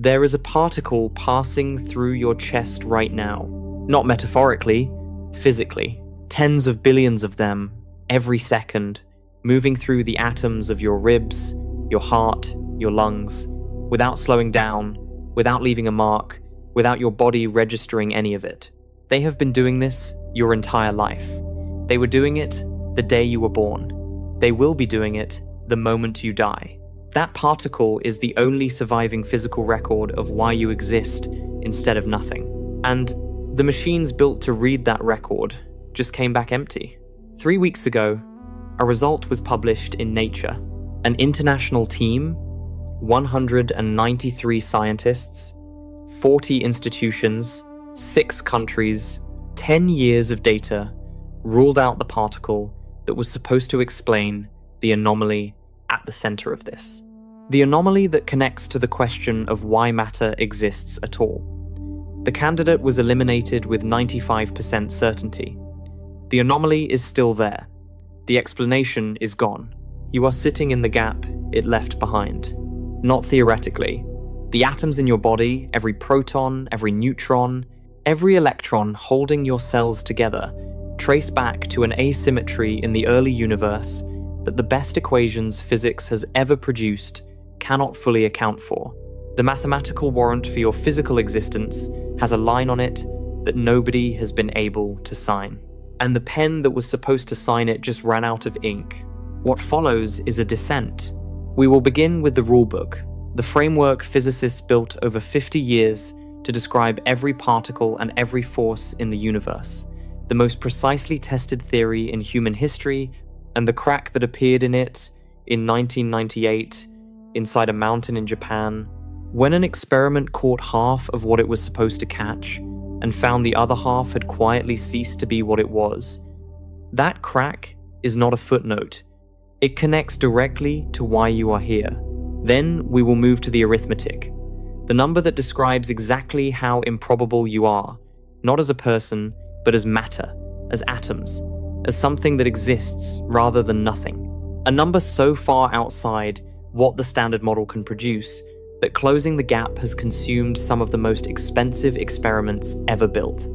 There is a particle passing through your chest right now. Not metaphorically, physically. Tens of billions of them, every second, moving through the atoms of your ribs, your heart, your lungs, without slowing down, without leaving a mark, without your body registering any of it. They have been doing this your entire life. They were doing it the day you were born. They will be doing it the moment you die. That particle is the only surviving physical record of why you exist instead of nothing. And the machines built to read that record just came back empty. 3 weeks ago, a result was published in Nature. An international team, 193 scientists, 40 institutions, 6 countries, 10 years of data, ruled out the particle that was supposed to explain the anomaly at the center of this. The anomaly that connects to the question of why matter exists at all. The candidate was eliminated with 95% certainty. The anomaly is still there. The explanation is gone. You are sitting in the gap it left behind. Not theoretically. The atoms in your body, every proton, every neutron, every electron holding your cells together, trace back to an asymmetry in the early universe that the best equations physics has ever produced cannot fully account for. The mathematical warrant for your physical existence has a line on it that nobody has been able to sign. And the pen that was supposed to sign it just ran out of ink. What follows is a descent. We will begin with the rulebook, the framework physicists built over 50 years to describe every particle and every force in the universe, the most precisely tested theory in human history, and the crack that appeared in it in 1998 inside a mountain in Japan, when an experiment caught half of what it was supposed to catch and found the other half had quietly ceased to be what it was. That crack is not a footnote. It connects directly to why you are here. Then we will move to the arithmetic, the number that describes exactly how improbable you are, not as a person, but as matter, as atoms, as something that exists rather than nothing. A number so far outside what the standard model can produce that closing the gap has consumed some of the most expensive experiments ever built.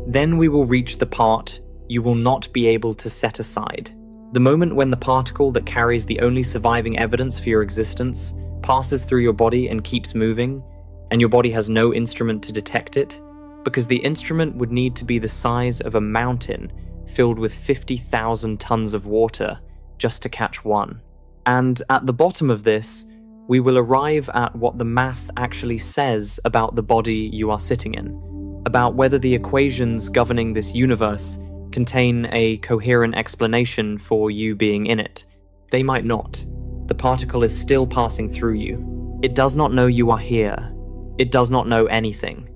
Then we will reach the part you will not be able to set aside. The moment when the particle that carries the only surviving evidence for your existence passes through your body and keeps moving, and your body has no instrument to detect it, because the instrument would need to be the size of a mountain filled with 50,000 tons of water just to catch one. And at the bottom of this, we will arrive at what the math actually says about the body you are sitting in, about whether the equations governing this universe contain a coherent explanation for you being in it. They might not. The particle is still passing through you. It does not know you are here. It does not know anything.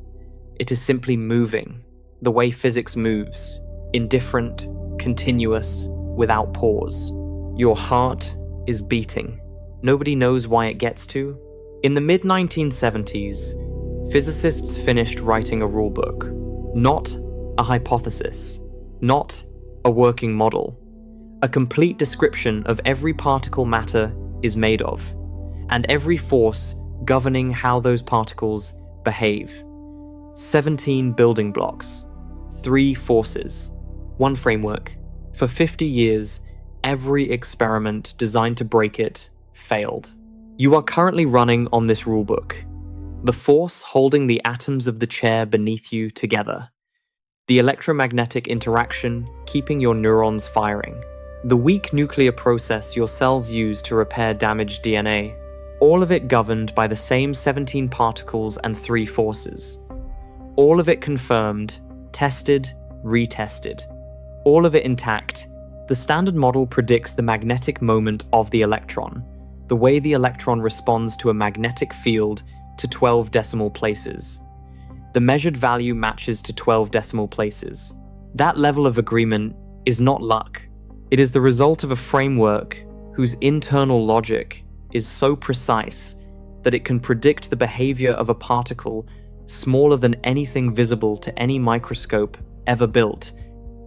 It is simply moving, the way physics moves, indifferent, continuous, without pause. Your heart is beating. Nobody knows why it gets to. In the mid-1970s, physicists finished writing a rulebook. Not a hypothesis. Not a working model. A complete description of every particle matter is made of, and every force governing how those particles behave. 17 building blocks, 3 forces, 1 framework. For 50 years, every experiment designed to break it failed. You are currently running on this rulebook. The force holding the atoms of the chair beneath you together. The electromagnetic interaction keeping your neurons firing. The weak nuclear process your cells use to repair damaged DNA. All of it governed by the same 17 particles and 3 forces. All of it confirmed, tested, retested. All of it intact. The standard model predicts the magnetic moment of the electron, the way the electron responds to a magnetic field to 12 decimal places. The measured value matches to 12 decimal places. That level of agreement is not luck. It is the result of a framework whose internal logic is so precise that it can predict the behavior of a particle smaller than anything visible to any microscope ever built,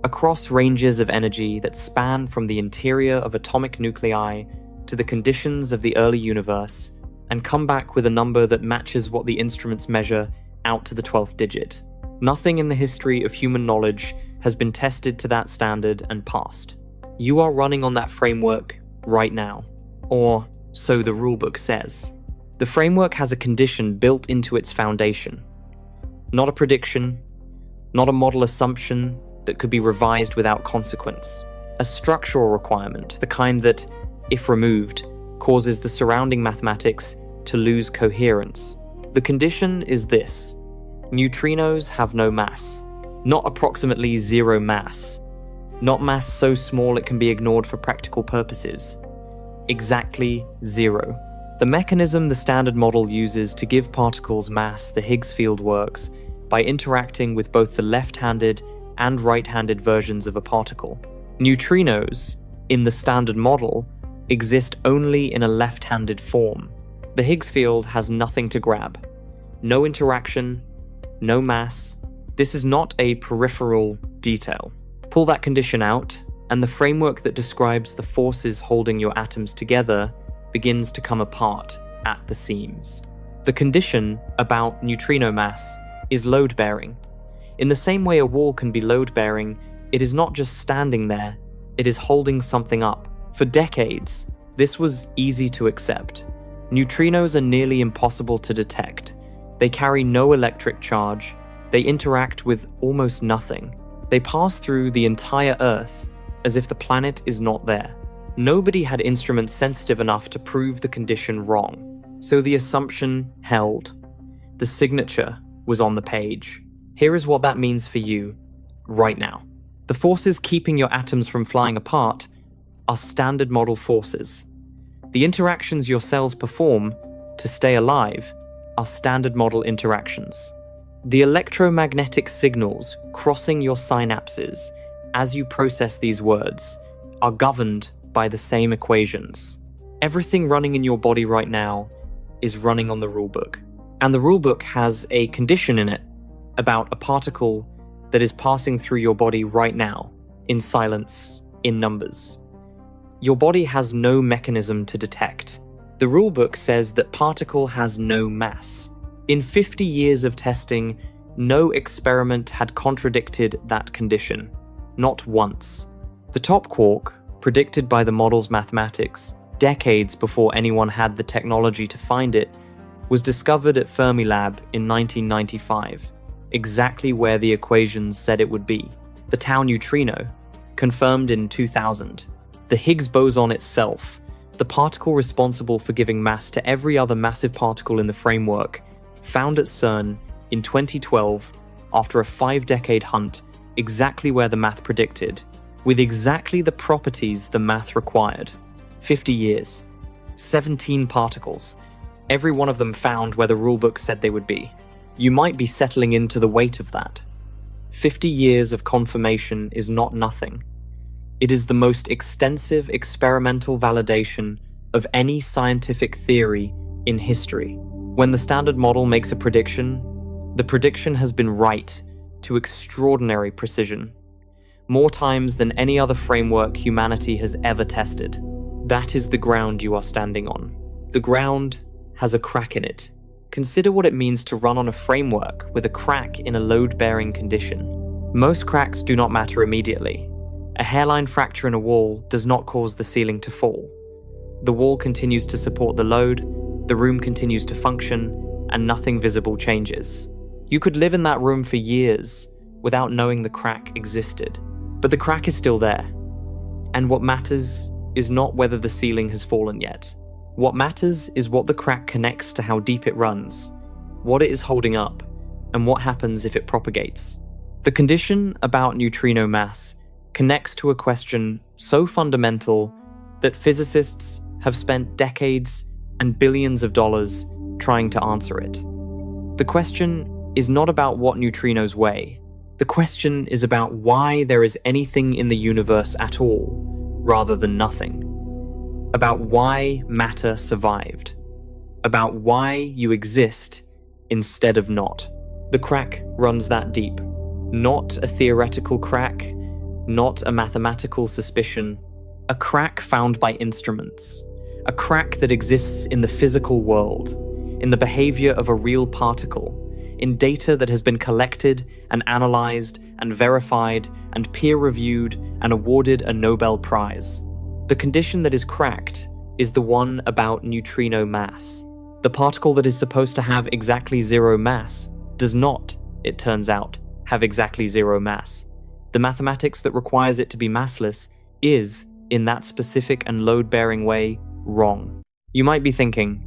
across ranges of energy that span from the interior of atomic nuclei to the conditions of the early universe, and come back with a number that matches what the instruments measure out to the 12th digit. Nothing in the history of human knowledge has been tested to that standard and passed. You are running on that framework right now, or so the rulebook says. The framework has a condition built into its foundation. Not a prediction, not a model assumption that could be revised without consequence. A structural requirement, the kind that, if removed, causes the surrounding mathematics to lose coherence. The condition is this: neutrinos have no mass. Not approximately zero mass. Not mass so small it can be ignored for practical purposes. Exactly zero. The mechanism the Standard Model uses to give particles mass the Higgs field works by interacting with both the left-handed and right-handed versions of a particle. Neutrinos, in the Standard Model, exist only in a left-handed form. The Higgs field has nothing to grab. No interaction, no mass. This is not a peripheral detail. Pull that condition out, and the framework that describes the forces holding your atoms together begins to come apart at the seams. The condition about neutrino mass is load-bearing. In the same way a wall can be load-bearing, it is not just standing there, it is holding something up. For decades, this was easy to accept. Neutrinos are nearly impossible to detect. They carry no electric charge. They interact with almost nothing. They pass through the entire Earth as if the planet is not there. Nobody had instruments sensitive enough to prove the condition wrong, so the assumption held. The signature was on the page. Here is what that means for you right now. The forces keeping your atoms from flying apart are Standard Model forces. The interactions your cells perform to stay alive are Standard Model interactions. The electromagnetic signals crossing your synapses as you process these words are governed by the same equations. Everything running in your body right now is running on the rulebook. And the rulebook has a condition in it about a particle that is passing through your body right now, in silence, in numbers. Your body has no mechanism to detect. The rulebook says that particle has no mass. In 50 years of testing, no experiment had contradicted that condition. Not once. The top quark, predicted by the model's mathematics, decades before anyone had the technology to find it, was discovered at Fermilab in 1995, exactly where the equations said it would be. The tau neutrino, confirmed in 2000. The Higgs boson itself, the particle responsible for giving mass to every other massive particle in the framework, found at CERN in 2012 after a 5-decade hunt exactly where the math predicted, with exactly the properties the math required. 50 years, 17 particles, every one of them found where the rulebook said they would be. You might be settling into the weight of that. 50 years of confirmation is not nothing. It is the most extensive experimental validation of any scientific theory in history. When the Standard Model makes a prediction, the prediction has been right to extraordinary precision, more times than any other framework humanity has ever tested. That is the ground you are standing on. The ground has a crack in it. Consider what it means to run on a framework with a crack in a load-bearing condition. Most cracks do not matter immediately. A hairline fracture in a wall does not cause the ceiling to fall. The wall continues to support the load, the room continues to function, and nothing visible changes. You could live in that room for years without knowing the crack existed. But the crack is still there. And what matters is not whether the ceiling has fallen yet. What matters is what the crack connects to how deep it runs, what it is holding up, and what happens if it propagates. The condition about neutrino mass connects to a question so fundamental that physicists have spent decades and billions of dollars trying to answer it. The question is not about what neutrinos weigh. The question is about why there is anything in the universe at all, rather than nothing. About why matter survived. About why you exist instead of not. The crack runs that deep. Not a theoretical crack, not a mathematical suspicion. A crack found by instruments. a crack that exists in the physical world, in the behavior of a real particle, in data that has been collected and analyzed and verified and peer-reviewed and awarded a Nobel Prize. The condition that is cracked is the one about neutrino mass. The particle that is supposed to have exactly zero mass does not, it turns out, have exactly zero mass. The mathematics that requires it to be massless is, in that specific and load-bearing way, wrong. You might be thinking,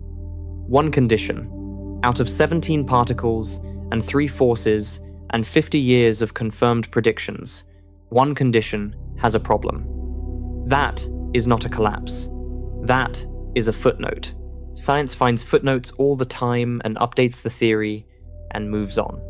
one condition, out of 17 particles and 3 forces and 50 years of confirmed predictions, one condition has a problem. That is not a collapse. That is a footnote. Science finds footnotes all the time and updates the theory and moves on.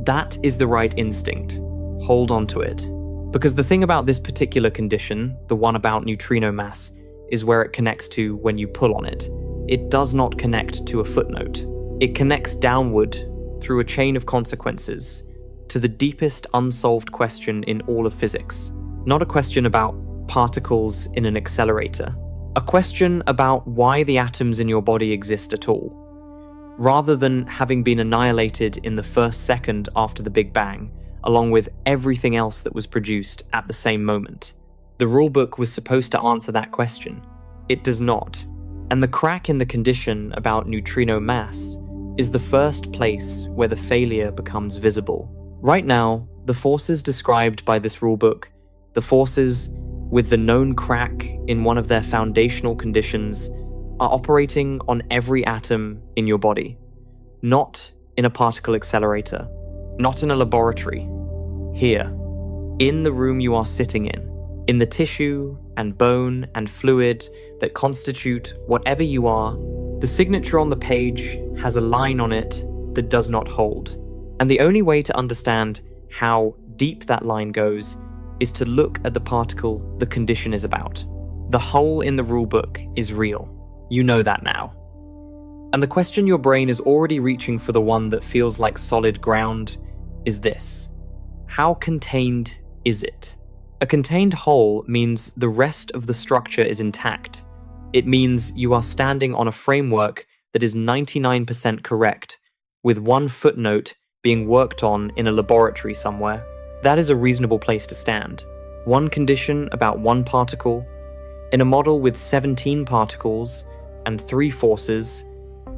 That is the right instinct. Hold on to it. Because the thing about this particular condition, the one about neutrino mass, is where it connects to when you pull on it. It does not connect to a footnote. It connects downward through a chain of consequences to the deepest unsolved question in all of physics. Not a question about particles in an accelerator. A question about why the atoms in your body exist at all. Rather than having been annihilated in the first second after the Big Bang, along with everything else that was produced at the same moment. The rulebook was supposed to answer that question. It does not. And the crack in the condition about neutrino mass is the first place where the failure becomes visible. Right now, the forces described by this rulebook, the forces with the known crack in one of their foundational conditions, are operating on every atom in your body. Not in a particle accelerator. Not in a laboratory. Here, in the room you are sitting in the tissue and bone and fluid that constitute whatever you are, the signature on the page has a line on it that does not hold. And the only way to understand how deep that line goes is to look at the particle the condition is about. The hole in the rulebook is real. You know that now. And the question your brain is already reaching for, the one that feels like solid ground, is this. How contained is it? A contained hole means the rest of the structure is intact. It means you are standing on a framework that is 99% correct, with one footnote being worked on in a laboratory somewhere. That is a reasonable place to stand. One condition about one particle, in a model with 17 particles and 3 forces,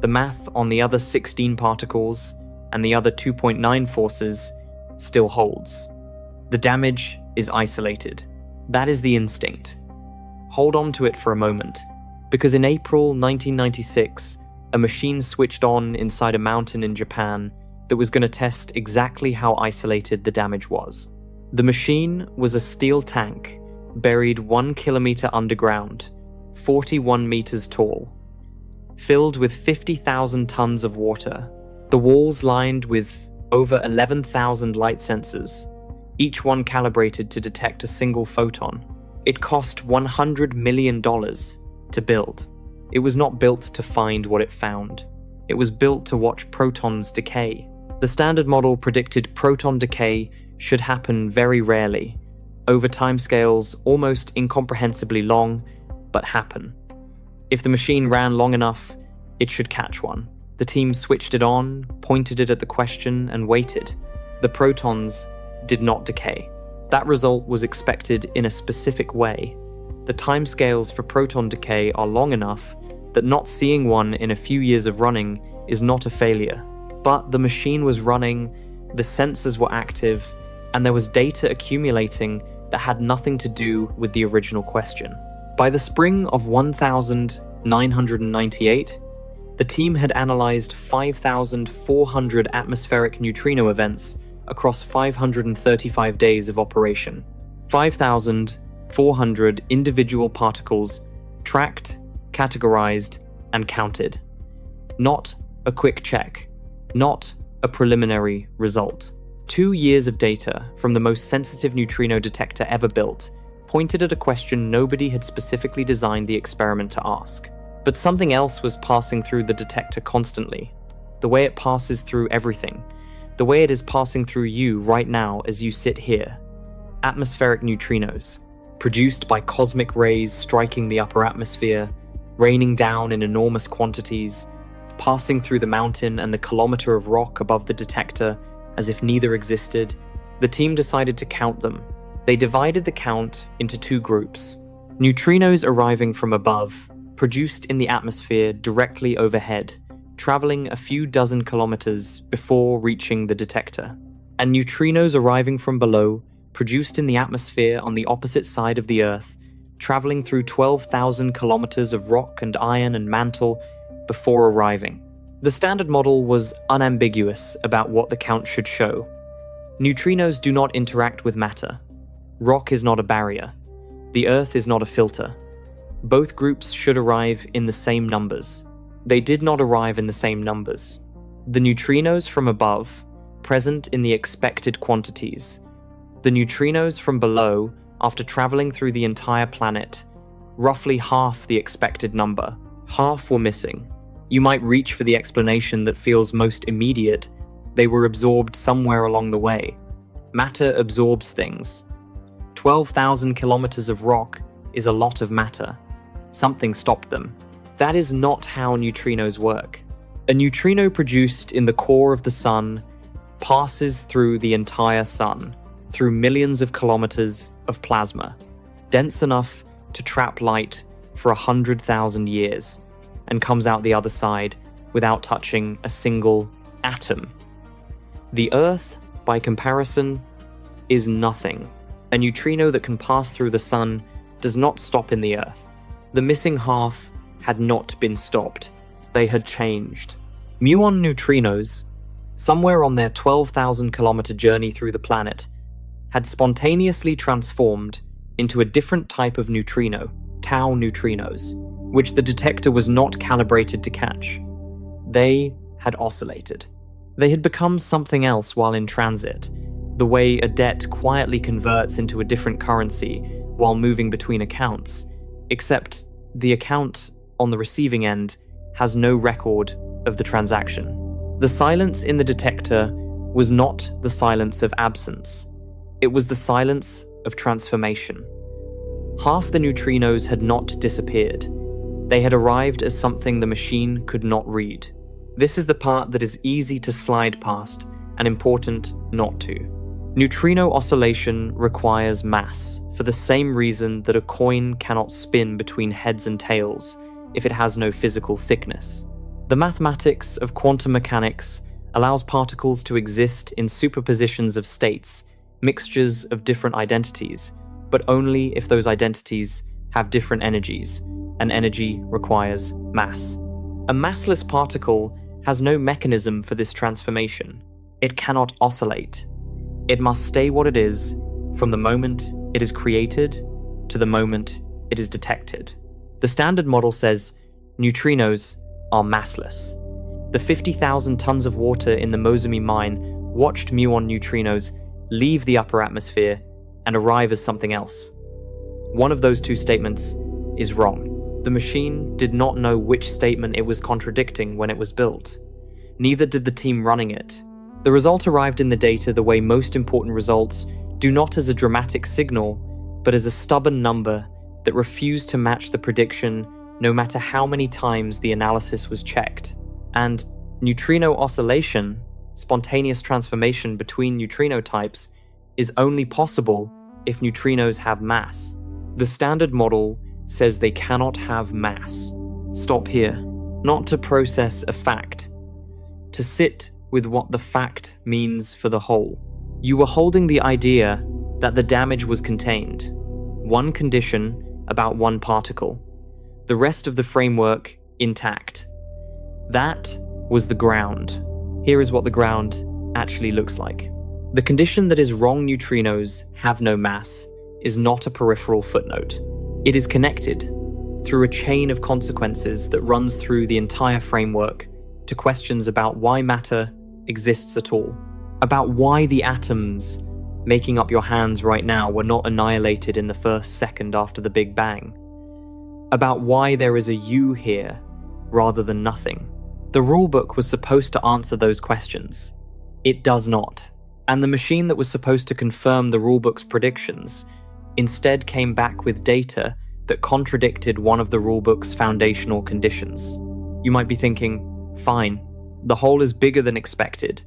the math on the other 16 particles and the other 2.9 forces still holds. The damage is isolated. That is the instinct. Hold on to it for a moment, because in April 1996, a machine switched on inside a mountain in Japan that was going to test exactly how isolated the damage was. The machine was a steel tank buried 1 kilometer underground, 41 meters tall, filled with 50,000 tons of water, the walls lined with over 11,000 light sensors, each one calibrated to detect a single photon. It cost $100 million to build. It was not built to find what it found. It was built to watch protons decay. The standard model predicted proton decay should happen very rarely, over timescales almost incomprehensibly long, but happen. If the machine ran long enough, it should catch one. The team switched it on, pointed it at the question, and waited. The protons did not decay. That result was expected in a specific way. The timescales for proton decay are long enough that not seeing one in a few years of running is not a failure. But the machine was running, the sensors were active, and there was data accumulating that had nothing to do with the original question. By the spring of 1998, the team had analyzed 5,400 atmospheric neutrino events across 535 days of operation. 5,400 individual particles tracked, categorized, and counted. Not a quick check, not a preliminary result. 2 years of data from the most sensitive neutrino detector ever built pointed at a question nobody had specifically designed the experiment to ask. But something else was passing through the detector constantly, the way it passes through everything, the way it is passing through you right now as you sit here. Atmospheric neutrinos, produced by cosmic rays striking the upper atmosphere, raining down in enormous quantities, passing through the mountain and the kilometer of rock above the detector as if neither existed. The team decided to count them. They divided the count into two groups. Neutrinos arriving from above, produced in the atmosphere directly overhead, traveling a few dozen kilometers before reaching the detector. And neutrinos arriving from below, produced in the atmosphere on the opposite side of the Earth, traveling through 12,000 kilometers of rock and iron and mantle before arriving. The standard model was unambiguous about what the count should show. Neutrinos do not interact with matter. Rock is not a barrier. The Earth is not a filter. Both groups should arrive in the same numbers. They did not arrive in the same numbers. The neutrinos from above, present in the expected quantities. The neutrinos from below, after traveling through the entire planet, roughly half the expected number. Half were missing. You might reach for the explanation that feels most immediate. They were absorbed somewhere along the way. Matter absorbs things. 12,000 kilometers of rock is a lot of matter. Something stopped them. That is not how neutrinos work. A neutrino produced in the core of the sun passes through the entire sun, through millions of kilometers of plasma, dense enough to trap light for 100,000 years, and comes out the other side without touching a single atom. The Earth, by comparison, is nothing. A neutrino that can pass through the sun does not stop in the Earth. The missing half had not been stopped. They had changed. Muon neutrinos, somewhere on their 12,000 kilometer journey through the planet, had spontaneously transformed into a different type of neutrino, tau neutrinos, which the detector was not calibrated to catch. They had oscillated. They had become something else while in transit, the way a debt quietly converts into a different currency while moving between accounts, except the account on the receiving end has no record of the transaction. The silence in the detector was not the silence of absence. It was the silence of transformation. Half the neutrinos had not disappeared. They had arrived as something the machine could not read. This is the part that is easy to slide past and important not to. Neutrino oscillation requires mass for the same reason that a coin cannot spin between heads and tails if it has no physical thickness. The mathematics of quantum mechanics allows particles to exist in superpositions of states, mixtures of different identities, but only if those identities have different energies, and energy requires mass. A massless particle has no mechanism for this transformation. It cannot oscillate. It must stay what it is from the moment it is created to the moment it is detected. The standard model says neutrinos are massless. The 50,000 tons of water in the Mozumi mine watched muon neutrinos leave the upper atmosphere and arrive as something else. One of those two statements is wrong. The machine did not know which statement it was contradicting when it was built. Neither did the team running it. The result arrived in the data the way most important results do, not as a dramatic signal, but as a stubborn number that refused to match the prediction no matter how many times the analysis was checked. And neutrino oscillation, spontaneous transformation between neutrino types, is only possible if neutrinos have mass. The standard model says they cannot have mass. Stop here. Not to process a fact. To sit with what the fact means for the whole. You were holding the idea that the damage was contained. One condition about one particle. The rest of the framework intact. That was the ground. Here is what the ground actually looks like. The condition that is wrong neutrinos have no mass is not a peripheral footnote. It is connected through a chain of consequences that runs through the entire framework to questions about why matter exists at all, about why the atoms making up your hands right now were not annihilated in the first second after the Big Bang, about why there is a you here rather than nothing. The rulebook was supposed to answer those questions. It does not. And the machine that was supposed to confirm the rulebook's predictions instead came back with data that contradicted one of the rulebook's foundational conditions. You might be thinking, fine, the hole is bigger than expected.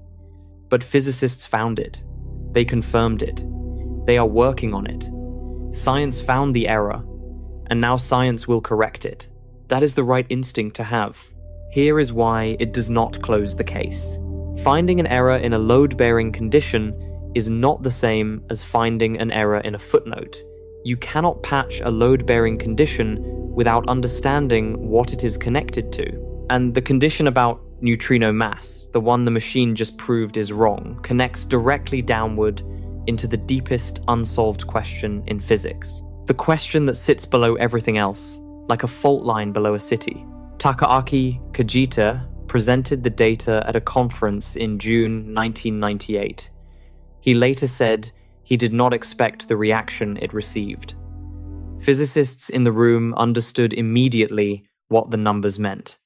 But physicists found it. They confirmed it. They are working on it. Science found the error, and now science will correct it. That is the right instinct to have. Here is why it does not close the case. Finding an error in a load-bearing condition is not the same as finding an error in a footnote. You cannot patch a load-bearing condition without understanding what it is connected to. And the condition about neutrino mass, the one the machine just proved is wrong, connects directly downward into the deepest unsolved question in physics. The question that sits below everything else, like a fault line below a city. Takaaki Kajita presented the data at a conference in June 1998. He later said he did not expect the reaction it received. Physicists in the room understood immediately what the numbers meant.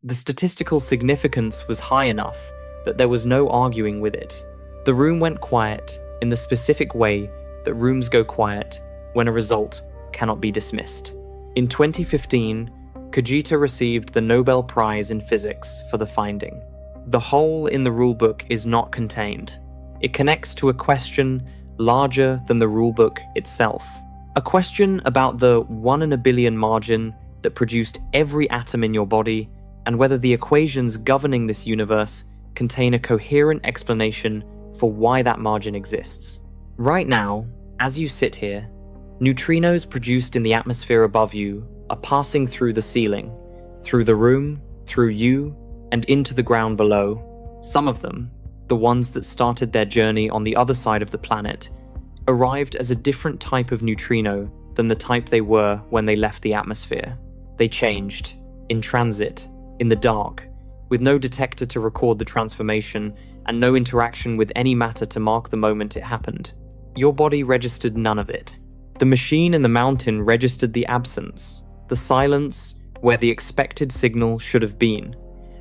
The statistical significance was high enough that there was no arguing with it. The room went quiet in the specific way that rooms go quiet when a result cannot be dismissed. In 2015, Kajita received the Nobel Prize in Physics for the finding. The hole in the rulebook is not contained. It connects to a question larger than the rulebook itself. A question about the 1 in a billion margin that produced every atom in your body, and whether the equations governing this universe contain a coherent explanation for why that margin exists. Right now, as you sit here, neutrinos produced in the atmosphere above you are passing through the ceiling, through the room, through you, and into the ground below. Some of them, the ones that started their journey on the other side of the planet, arrived as a different type of neutrino than the type they were when they left the atmosphere. They changed, in transit, in the dark, with no detector to record the transformation and no interaction with any matter to mark the moment it happened. Your body registered none of it. The machine in the mountain registered the absence, the silence where the expected signal should have been,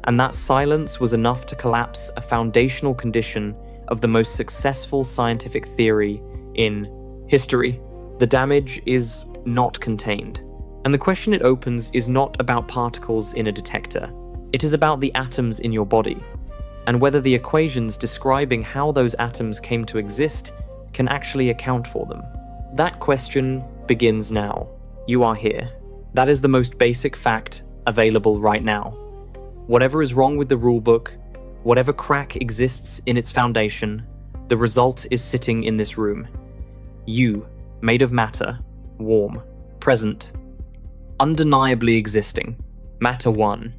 and that silence was enough to collapse a foundational condition of the most successful scientific theory in history. The damage is not contained. And the question it opens is not about particles in a detector. It is about the atoms in your body, and whether the equations describing how those atoms came to exist can actually account for them. That question begins now. You are here. That is the most basic fact available right now. Whatever is wrong with the rulebook, whatever crack exists in its foundation, the result is sitting in this room. You, made of matter, warm, present, undeniably existing, matter one.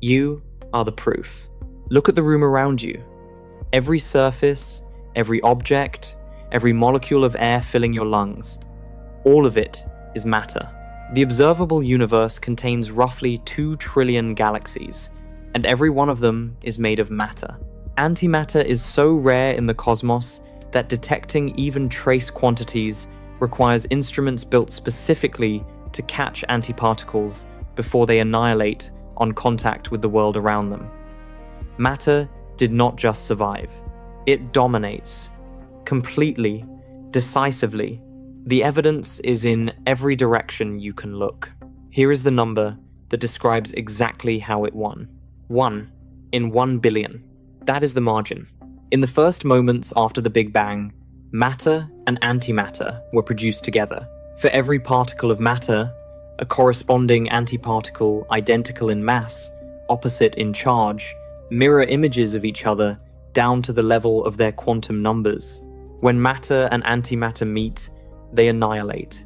You are the proof. Look at the room around you. Every surface, every object, every molecule of air filling your lungs, all of it is matter. The observable universe contains roughly 2 trillion galaxies, and every one of them is made of matter. Antimatter is so rare in the cosmos that detecting even trace quantities requires instruments built specifically to catch antiparticles before they annihilate on contact with the world around them. Matter did not just survive. It dominates. Completely, decisively. The evidence is in every direction you can look. Here is the number that describes exactly how it won. 1 in 1 billion. That is the margin. In the first moments after the Big Bang, matter and antimatter were produced together. For every particle of matter, a corresponding antiparticle identical in mass, opposite in charge, mirror images of each other down to the level of their quantum numbers. When matter and antimatter meet, they annihilate,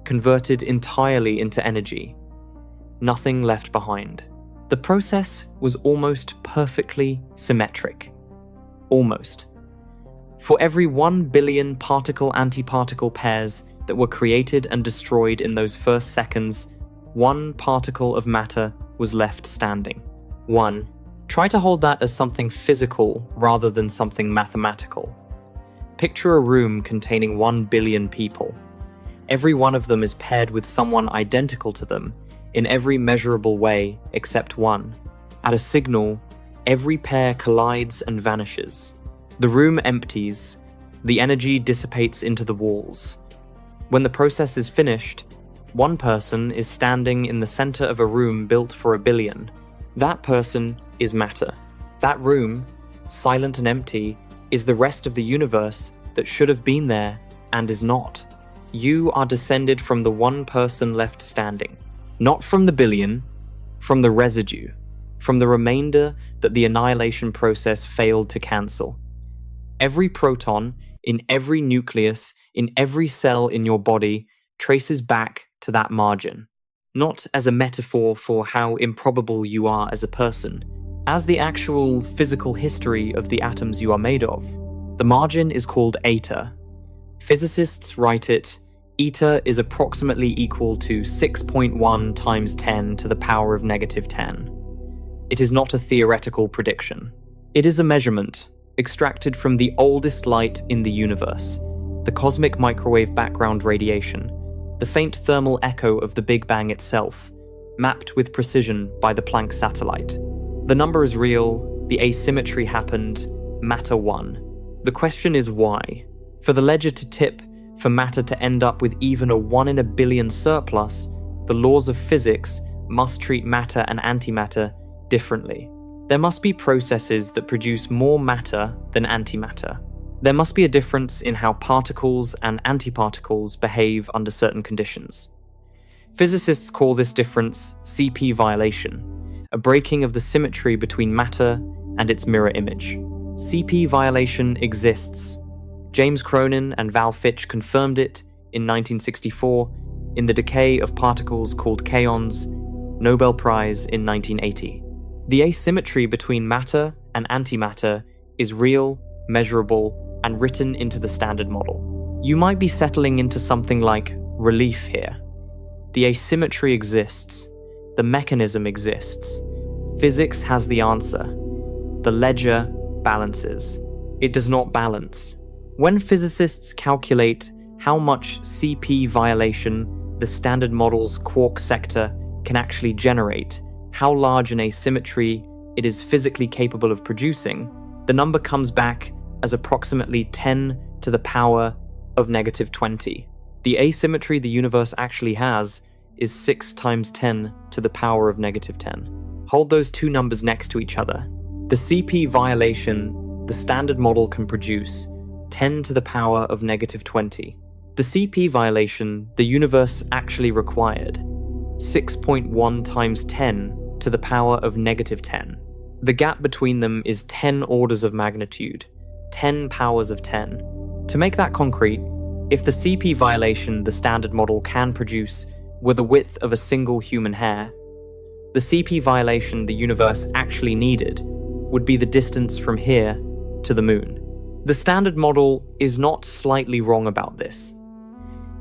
converted entirely into energy. Nothing left behind. The process was almost perfectly symmetric. Almost. For every 1 billion particle-antiparticle pairs that were created and destroyed in those first seconds, 1 particle of matter was left standing. 1. Try to hold that as something physical rather than something mathematical. Picture a room containing 1 billion people. Every one of them is paired with someone identical to them in every measurable way except one. At a signal, every pair collides and vanishes. The room empties, the energy dissipates into the walls. When the process is finished, One person is standing in the center of a room built for 1 billion. That person is matter. That room, silent and empty, is the rest of the universe that should have been there and is not. You are descended from the one person left standing. Not from the billion, from the residue, from the remainder that the annihilation process failed to cancel. Every proton, in every nucleus, in every cell in your body, traces back to that margin. Not as a metaphor for how improbable you are as a person, as the actual physical history of the atoms you are made of. The margin is called eta. Physicists write it, eta is approximately equal to 6.1 times 10 to the power of negative 10. It is not a theoretical prediction. It is a measurement extracted from the oldest light in the universe, the cosmic microwave background radiation, the faint thermal echo of the Big Bang itself, mapped with precision by the Planck satellite. The number is real, the asymmetry happened, matter won. The question is why? For the ledger to tip, for matter to end up with even a 1 in a billion surplus, the laws of physics must treat matter and antimatter differently. There must be processes that produce more matter than antimatter. There must be a difference in how particles and antiparticles behave under certain conditions. Physicists call this difference CP violation, a breaking of the symmetry between matter and its mirror image. CP violation exists. James Cronin and Val Fitch confirmed it in 1964 in The Decay of Particles Called Kaons, Nobel Prize in 1980. The asymmetry between matter and antimatter is real, measurable, and written into the standard model. You might be settling into something like relief here. The asymmetry exists. The mechanism exists. Physics has the answer. The ledger balances. It does not balance. When physicists calculate how much CP violation the standard model's quark sector can actually generate, how large an asymmetry it is physically capable of producing, the number comes back as approximately 10 to the power of negative 20. The asymmetry the universe actually has is 6 times 10 to the power of negative 10. Hold those two numbers next to each other. The CP violation the standard model can produce, 10 to the power of negative 20. The CP violation the universe actually required, 6.1 times 10 to the power of negative 10. The gap between them is 10 orders of magnitude, 10 powers of 10. To make that concrete, if the CP violation the standard model can produce were the width of a single human hair, the CP violation the universe actually needed would be the distance from here to the moon. The standard model is not slightly wrong about this.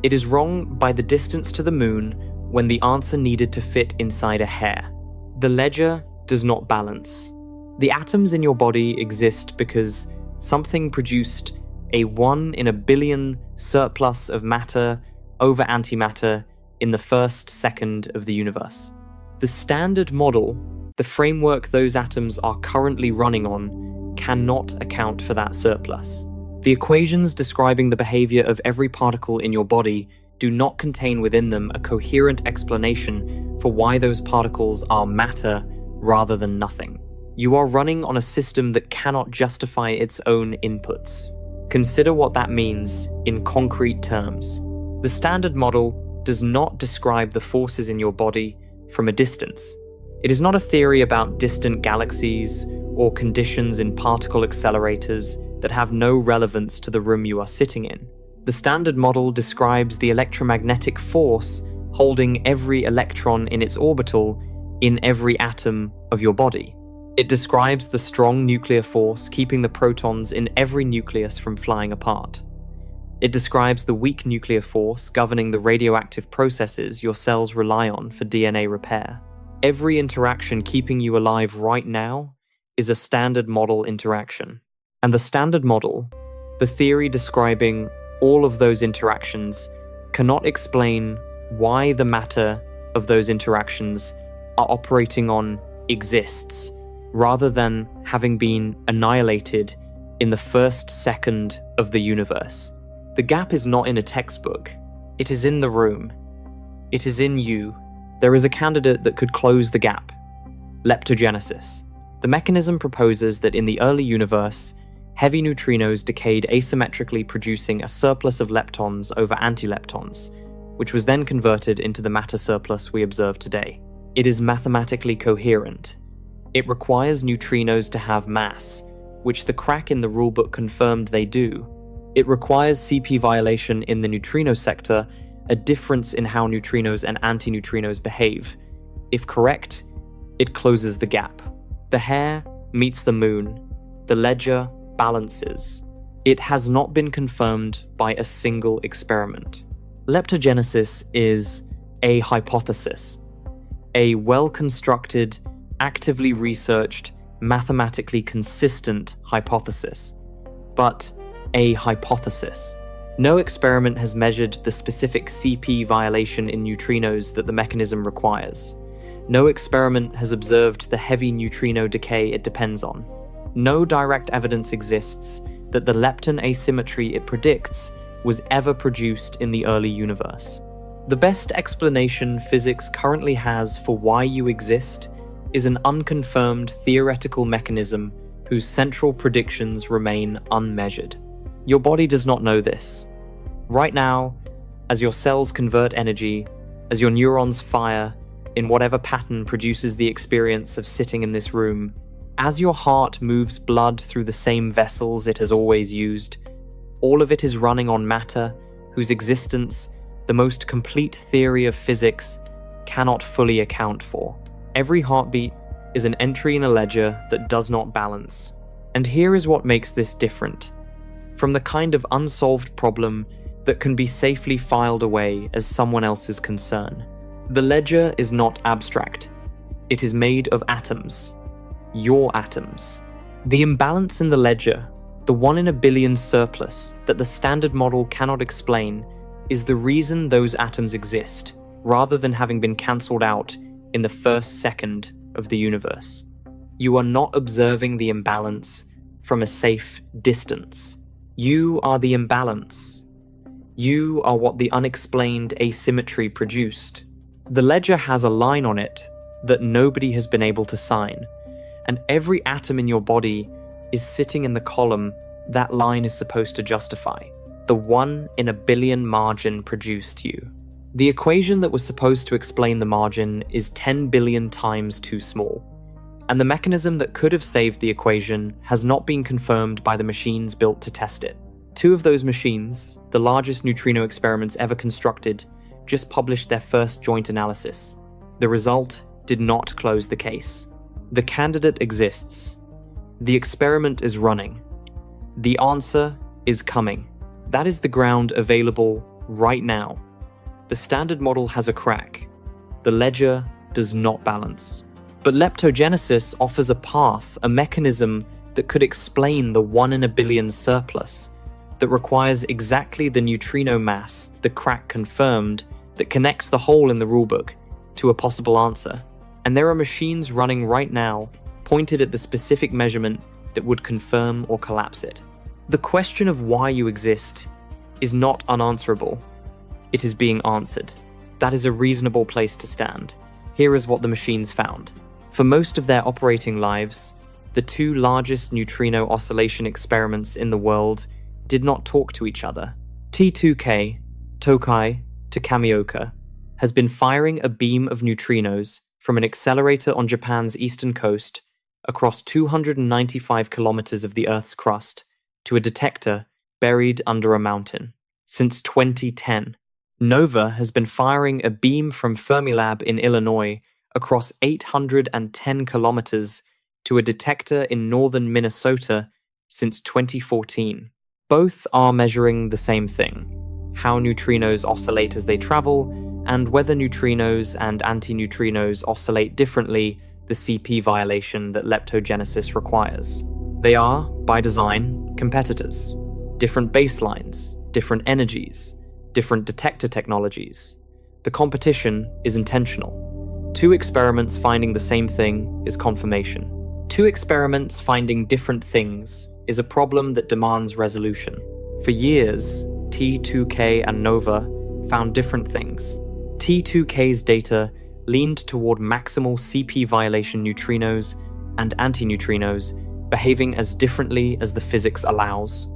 It is wrong by the distance to the moon when the answer needed to fit inside a hair. The ledger does not balance. The atoms in your body exist because something produced a 1 in a billion surplus of matter over antimatter in the first second of the universe. The standard model, the framework those atoms are currently running on, cannot account for that surplus. The equations describing the behavior of every particle in your body do not contain within them a coherent explanation for why those particles are matter rather than nothing. You are running on a system that cannot justify its own inputs. Consider what that means in concrete terms. The standard model does not describe the forces in your body from a distance. It is not a theory about distant galaxies or conditions in particle accelerators that have no relevance to the room you are sitting in. The standard model describes the electromagnetic force holding every electron in its orbital in every atom of your body. It describes the strong nuclear force keeping the protons in every nucleus from flying apart. It describes the weak nuclear force governing the radioactive processes your cells rely on for DNA repair. Every interaction keeping you alive right now is a standard model interaction. And the standard model, the theory describing all of those interactions, cannot explain why the matter of those interactions are operating on exists, rather than having been annihilated in the first second of the universe. The gap is not in a textbook, it is in the room. It is in you. There is a candidate that could close the gap. Leptogenesis. The mechanism proposes that in the early universe, heavy neutrinos decayed asymmetrically, producing a surplus of leptons over antileptons, which was then converted into the matter surplus we observe today. It is mathematically coherent. It requires neutrinos to have mass, which the crack in the rulebook confirmed they do. It requires CP violation in the neutrino sector, a difference in how neutrinos and antineutrinos behave. If correct, it closes the gap. The hair meets the moon. The ledger balances. It has not been confirmed by a single experiment. Leptogenesis is a hypothesis, a well-constructed, actively researched, mathematically consistent hypothesis, but a hypothesis. No experiment has measured the specific CP violation in neutrinos that the mechanism requires. No experiment has observed the heavy neutrino decay it depends on. No direct evidence exists that the lepton asymmetry it predicts was ever produced in the early universe. The best explanation physics currently has for why you exist is an unconfirmed theoretical mechanism whose central predictions remain unmeasured. Your body does not know this. Right now, as your cells convert energy, as your neurons fire, in whatever pattern produces the experience of sitting in this room, as your heart moves blood through the same vessels it has always used, all of it is running on matter whose existence the most complete theory of physics cannot fully account for. Every heartbeat is an entry in a ledger that does not balance. And here is what makes this different from the kind of unsolved problem that can be safely filed away as someone else's concern. The ledger is not abstract. It is made of atoms. Your atoms. The imbalance in the ledger, the 1 in a billion surplus that the standard model cannot explain, is the reason those atoms exist, rather than having been cancelled out in the first second of the universe. You are not observing the imbalance from a safe distance. You are the imbalance. You are what the unexplained asymmetry produced. The ledger has a line on it that nobody has been able to sign, and every atom in your body is sitting in the column that line is supposed to justify. The 1 in a billion margin produced you. The equation that was supposed to explain the margin is 10 billion times too small, and the mechanism that could have saved the equation has not been confirmed by the machines built to test it. 2 of those machines, the largest neutrino experiments ever constructed, just published their first joint analysis. The result did not close the case. The candidate exists. The experiment is running. The answer is coming. That is the ground available right now. The standard model has a crack. The ledger does not balance. But leptogenesis offers a path, a mechanism that could explain the 1 in a billion surplus that requires exactly the neutrino mass the crack confirmed that connects the hole in the rulebook to a possible answer. And there are machines running right now pointed at the specific measurement that would confirm or collapse it. The question of why you exist is not unanswerable. It is being answered. That is a reasonable place to stand. Here is what the machines found. For most of their operating lives, the 2 largest neutrino oscillation experiments in the world did not talk to each other. T2K, Tokai to Kamioka, has been firing a beam of neutrinos from an accelerator on Japan's eastern coast across 295 kilometers of the Earth's crust to a detector buried under a mountain. Since 2010, Nova has been firing a beam from Fermilab in Illinois across 810 kilometers to a detector in northern Minnesota since 2014. Both are measuring the same thing: how neutrinos oscillate as they travel, and whether neutrinos and antineutrinos oscillate differently, the CP violation that leptogenesis requires. They are, by design, competitors. Different baselines, different energies, different detector technologies. The competition is intentional. 2 experiments finding the same thing is confirmation. 2 experiments finding different things is a problem that demands resolution. For years, T2K and Nova found different things. T2K's data leaned toward maximal CP violation neutrinos and antineutrinos behaving as differently as the physics allows.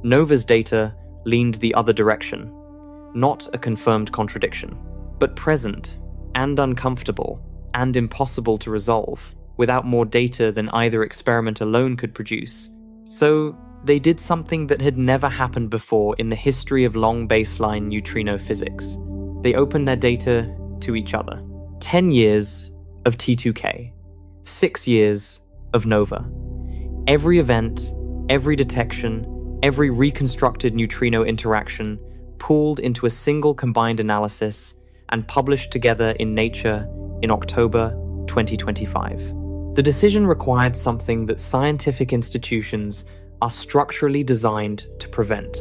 NOVA's data leaned the other direction, not a confirmed contradiction, but present and uncomfortable and impossible to resolve without more data than either experiment alone could produce. So they did something that had never happened before in the history of long baseline neutrino physics. They opened their data to each other. 10 years of T2K, 6 years of NOVA. Every event, every detection, every reconstructed neutrino interaction pooled into a single combined analysis and published together in Nature in October 2025. The decision required something that scientific institutions are structurally designed to prevent.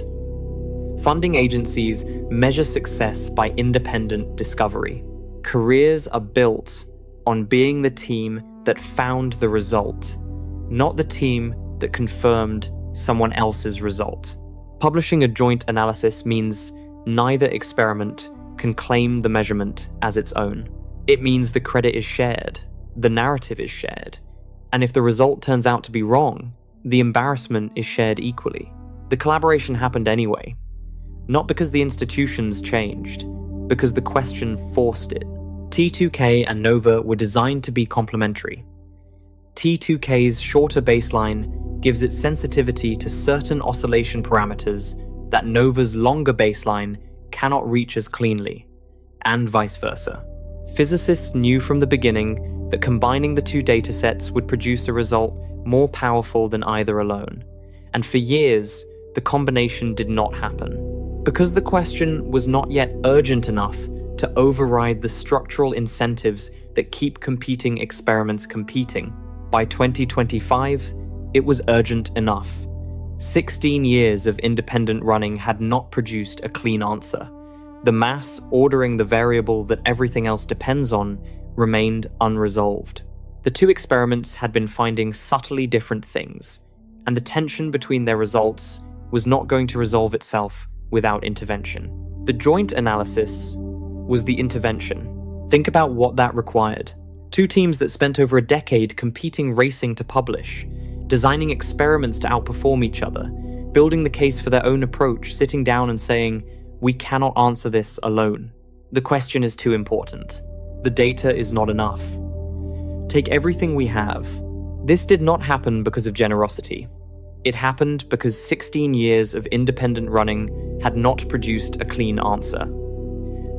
Funding agencies measure success by independent discovery. Careers are built on being the team that found the result, not the team that confirmed someone else's result. Publishing a joint analysis means neither experiment can claim the measurement as its own. It means the credit is shared, the narrative is shared, and if the result turns out to be wrong, the embarrassment is shared equally. The collaboration happened anyway, not because the institutions changed, because the question forced it. T2K and NOVA were designed to be complementary. T2K's shorter baseline gives it sensitivity to certain oscillation parameters that NOVA's longer baseline cannot reach as cleanly, and vice versa. Physicists knew from the beginning that combining the two datasets would produce a result more powerful than either alone, and for years, the combination did not happen. Because the question was not yet urgent enough to override the structural incentives that keep competing experiments competing, by 2025, it was urgent enough. 16 years of independent running had not produced a clean answer. The mass ordering the variable that everything else depends on remained unresolved. The two experiments had been finding subtly different things, and the tension between their results was not going to resolve itself without intervention. The joint analysis was the intervention. Think about what that required. Two teams that spent over a decade competing, racing to publish, designing experiments to outperform each other, building the case for their own approach, sitting down and saying, "We cannot answer this alone. The question is too important. The data is not enough. Take everything we have." This did not happen because of generosity. It happened because 16 years of independent running had not produced a clean answer.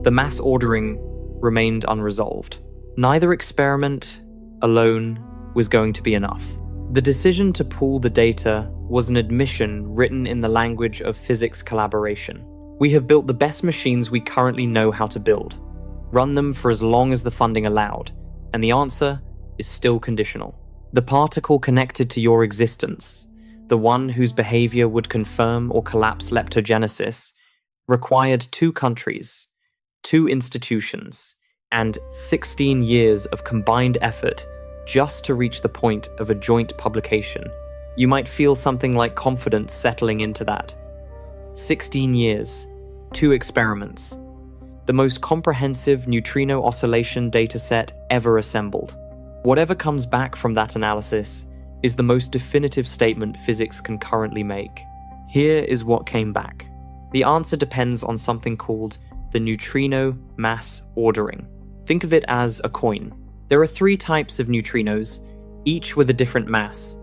The mass ordering remained unresolved. Neither experiment alone was going to be enough. The decision to pool the data was an admission written in the language of physics collaboration. We have built the best machines we currently know how to build. Run them for as long as the funding allowed, and the answer is still conditional. The particle connected to your existence, the one whose behavior would confirm or collapse leptogenesis, required 2 countries, 2 institutions, and 16 years of combined effort just to reach the point of a joint publication. You might feel something like confidence settling into that. 16 years, 2 experiments, the most comprehensive neutrino oscillation dataset ever assembled. Whatever comes back from that analysis is the most definitive statement physics can currently make. Here is what came back. The answer depends on something called the neutrino mass ordering. Think of it as a coin. There are 3 types of neutrinos, each with a different mass.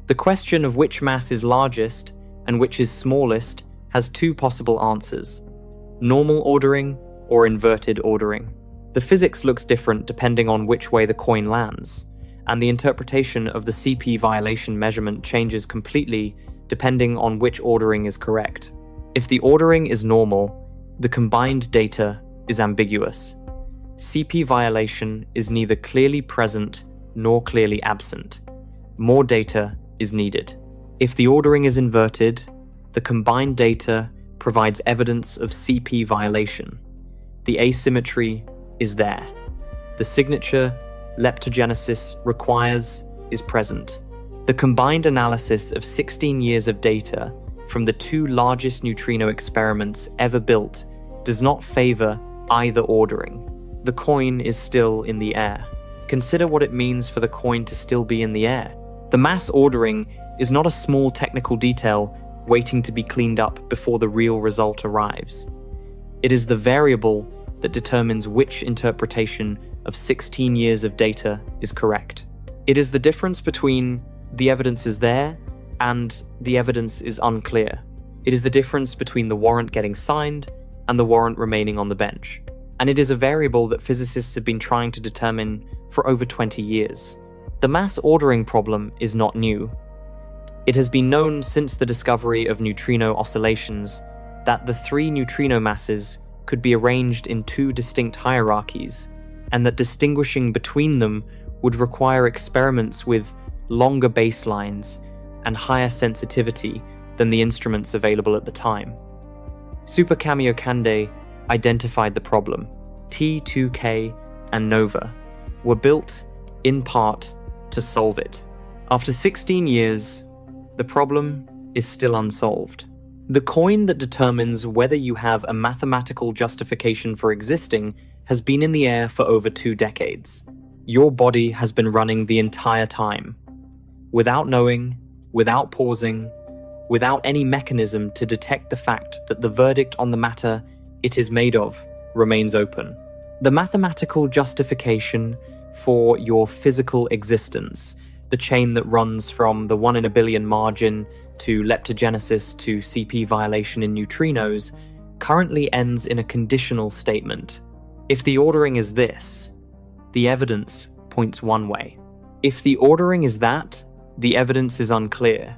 The question of which mass is largest and which is smallest has 2 possible answers: normal ordering or inverted ordering. The physics looks different depending on which way the coin lands, and the interpretation of the CP violation measurement changes completely depending on which ordering is correct. If the ordering is normal, the combined data is ambiguous. CP violation is neither clearly present nor clearly absent. More data is needed. If the ordering is inverted, the combined data provides evidence of CP violation. The asymmetry is there. The signature leptogenesis requires is present. The combined analysis of 16 years of data from the 2 largest neutrino experiments ever built does not favor either ordering. The coin is still in the air. Consider what it means for the coin to still be in the air. The mass ordering is not a small technical detail waiting to be cleaned up before the real result arrives. It is the variable that determines which interpretation of 16 years of data is correct. It is the difference between the evidence is there and the evidence is unclear. It is the difference between the warrant getting signed and the warrant remaining on the bench. And it is a variable that physicists have been trying to determine for over 20 years. The mass ordering problem is not new. It has been known since the discovery of neutrino oscillations that the three neutrino masses could be arranged in two distinct hierarchies, and that distinguishing between them would require experiments with longer baselines and higher sensitivity than the instruments available at the time. Super Kamiokande identified the problem. T2K and NOVA were built, in part, to solve it. After 16 years, the problem is still unsolved. The coin that determines whether you have a mathematical justification for existing has been in the air for over 2 decades. Your body has been running the entire time, without knowing, without pausing, without any mechanism to detect the fact that the verdict on the matter it is made of remains open. The mathematical justification for your physical existence, the chain that runs from the 1 in a billion margin to leptogenesis to CP violation in neutrinos, currently ends in a conditional statement. If the ordering is this, the evidence points one way. If the ordering is that, the evidence is unclear.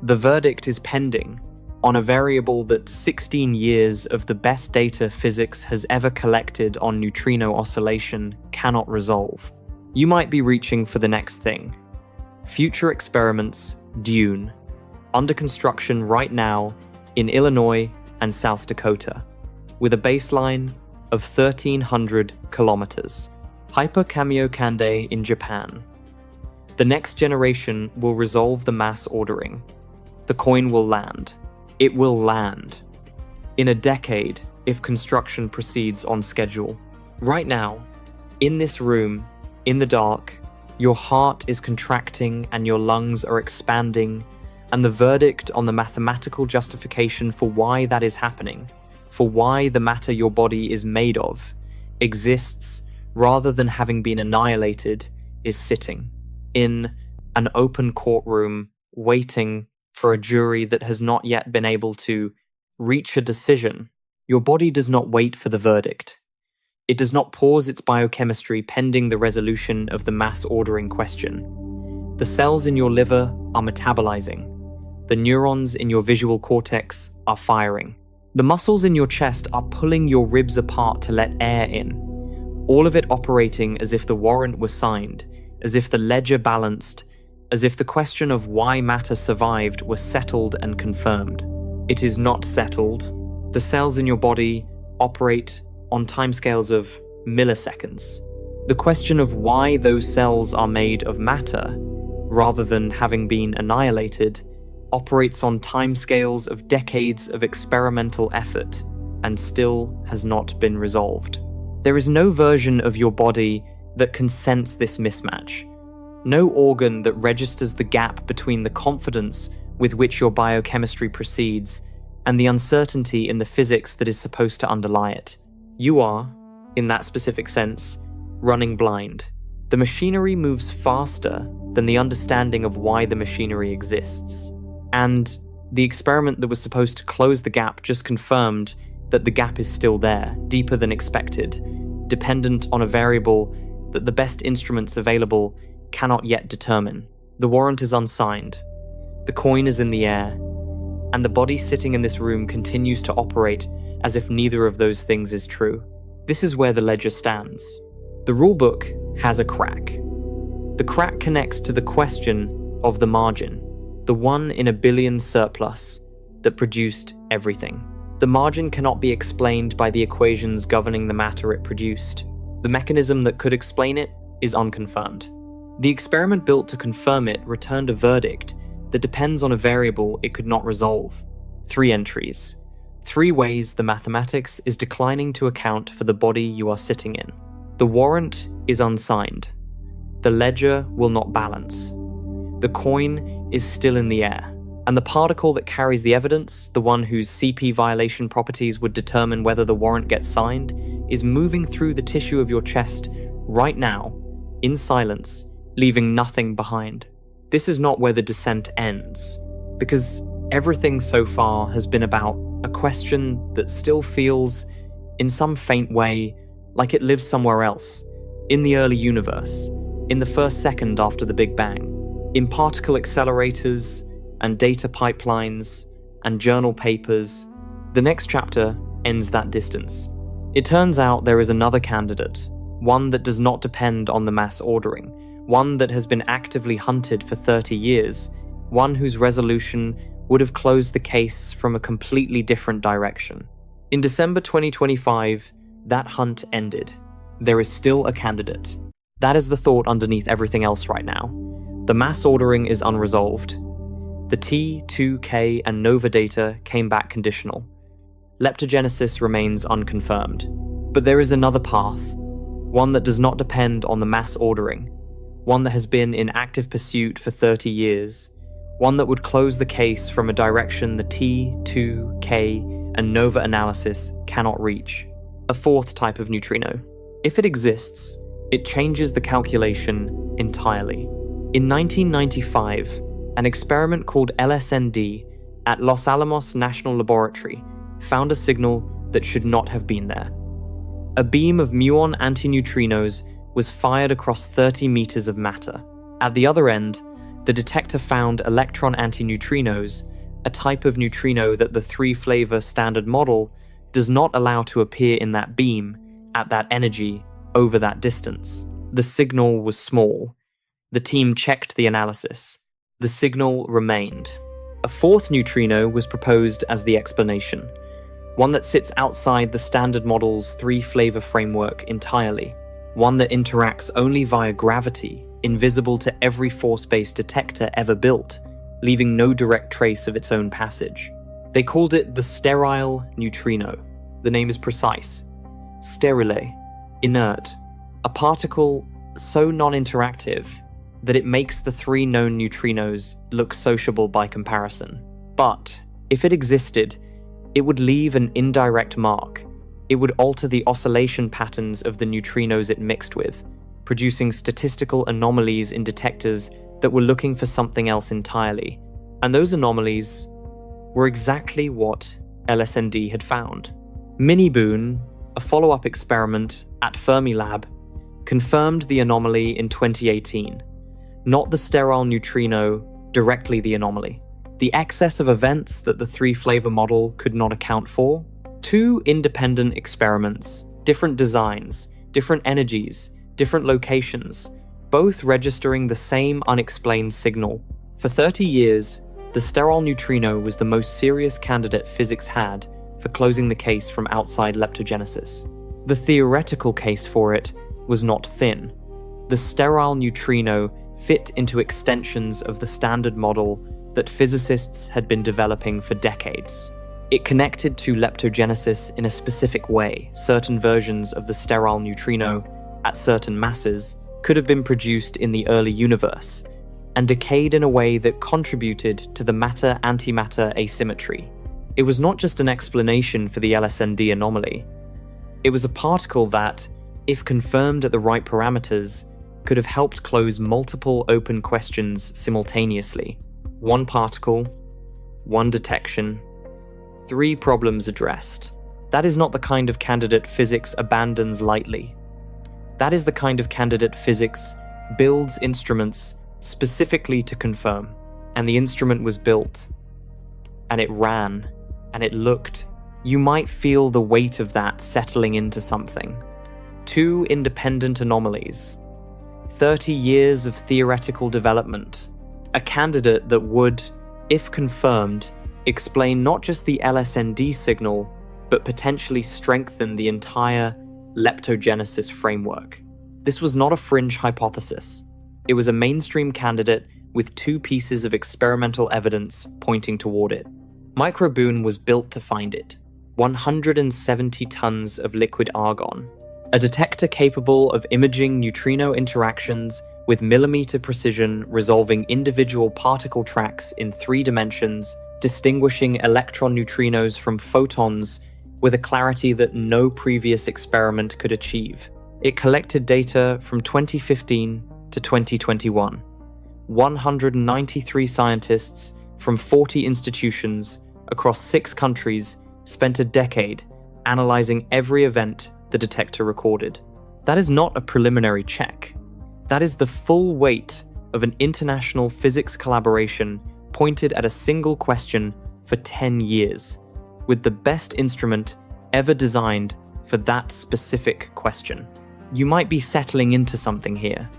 The verdict is pending on a variable that 16 years of the best data physics has ever collected on neutrino oscillation cannot resolve. You might be reaching for the next thing. Future experiments, Dune, under construction right now in Illinois and South Dakota, with a baseline of 1,300 kilometers. Hyper Kamiokande in Japan. The next generation will resolve the mass ordering. The coin will land. It will land. In a decade, if construction proceeds on schedule. Right now, in this room, in the dark, your heart is contracting and your lungs are expanding, and the verdict on the mathematical justification for why that is happening, for why the matter your body is made of, exists rather than having been annihilated, is sitting in an open courtroom waiting for a jury that has not yet been able to reach a decision. Your body does not wait for the verdict. It does not pause its biochemistry pending the resolution of the mass ordering question. The cells in your liver are metabolizing. The neurons in your visual cortex are firing. The muscles in your chest are pulling your ribs apart to let air in. All of it operating as if the warrant were signed, as if the ledger balanced, as if the question of why matter survived was settled and confirmed. It is not settled. The cells in your body operate on timescales of milliseconds. The question of why those cells are made of matter, rather than having been annihilated, operates on timescales of decades of experimental effort and still has not been resolved. There is no version of your body that can sense this mismatch. No organ that registers the gap between the confidence with which your biochemistry proceeds and the uncertainty in the physics that is supposed to underlie it. You are, in that specific sense, running blind. The machinery moves faster than the understanding of why the machinery exists. And the experiment that was supposed to close the gap just confirmed that the gap is still there, deeper than expected, dependent on a variable that the best instruments available cannot yet determine. The warrant is unsigned. The coin is in the air. And the body sitting in this room continues to operate as if neither of those things is true. This is where the ledger stands. The rulebook has a crack. The crack connects to the question of the margin, the 1 in a billion surplus that produced everything. The margin cannot be explained by the equations governing the matter it produced. The mechanism that could explain it is unconfirmed. The experiment built to confirm it returned a verdict that depends on a variable it could not resolve. 3 entries. 3 ways the mathematics is declining to account for the body you are sitting in. The warrant is unsigned. The ledger will not balance. The coin is still in the air. And the particle that carries the evidence, the one whose CP violation properties would determine whether the warrant gets signed, is moving through the tissue of your chest right now, in silence, leaving nothing behind. This is not where the descent ends, because everything so far has been about a question that still feels, in some faint way, like it lives somewhere else, in the early universe, in the first second after the Big Bang, in particle accelerators and data pipelines and journal papers. The next chapter ends that distance. It turns out there is another candidate, one that does not depend on the mass ordering, one that has been actively hunted for 30 years, one whose resolution would have closed the case from a completely different direction. In December 2025, that hunt ended. There is still a candidate. That is the thought underneath everything else right now. The mass ordering is unresolved. The T, 2K, and NOVA data came back conditional. Leptogenesis remains unconfirmed. But there is another path, one that does not depend on the mass ordering, one that has been in active pursuit for 30 years, one that would close the case from a direction the T, 2K, and NOVA analysis cannot reach. A fourth type of neutrino. If it exists, it changes the calculation entirely. In 1995, an experiment called LSND at Los Alamos National Laboratory found a signal that should not have been there. A beam of muon antineutrinos was fired across 30 meters of matter. At the other end, the detector found electron antineutrinos, a type of neutrino that the 3-flavor standard model does not allow to appear in that beam at that energy over that distance. The signal was small. The team checked the analysis. The signal remained. A fourth neutrino was proposed as the explanation, one that sits outside the standard model's 3-flavor framework entirely, one that interacts only via gravity, invisible to every force-based detector ever built, leaving no direct trace of its own passage. They called it the sterile neutrino. The name is precise. Sterile, inert, a particle so non-interactive that it makes the 3 known neutrinos look sociable by comparison. But if it existed, it would leave an indirect mark. It would alter the oscillation patterns of the neutrinos it mixed with, producing statistical anomalies in detectors that were looking for something else entirely. And those anomalies were exactly what LSND had found. Mini-Boon, a follow-up experiment at Fermilab, confirmed the anomaly in 2018. Not the sterile neutrino, directly the anomaly. The excess of events that the 3-flavor model could not account for. 2 independent experiments, different designs, different energies, different locations, both registering the same unexplained signal. For 30 years, the sterile neutrino was the most serious candidate physics had for closing the case from outside leptogenesis. The theoretical case for it was not thin. The sterile neutrino fit into extensions of the standard model that physicists had been developing for decades. It connected to leptogenesis in a specific way. Certain versions of the sterile neutrino, at certain masses, could have been produced in the early universe, and decayed in a way that contributed to the matter-antimatter asymmetry. It was not just an explanation for the LSND anomaly. It was a particle that, if confirmed at the right parameters, could have helped close multiple open questions simultaneously. 1 particle, 1 detection, 3 problems addressed. That is not the kind of candidate physics abandons lightly. That is the kind of candidate physics builds instruments specifically to confirm. And the instrument was built, and it ran, and it looked. You might feel the weight of that settling into something. 2 independent anomalies. 30 years of theoretical development. A candidate that would, if confirmed, explain not just the LSND signal, but potentially strengthen the entire leptogenesis framework. This was not a fringe hypothesis. It was a mainstream candidate with 2 pieces of experimental evidence pointing toward it. Microboon was built to find it. 170 tons of liquid argon, a detector capable of imaging neutrino interactions with millimeter precision, resolving individual particle tracks in 3 dimensions, distinguishing electron neutrinos from photons with a clarity that no previous experiment could achieve. It collected data from 2015 to 2021. 193 scientists from 40 institutions across 6 countries spent a decade analyzing every event the detector recorded. That is not a preliminary check. That is the full weight of an international physics collaboration pointed at a single question for 10 years, with the best instrument ever designed for that specific question. You might be settling into something here.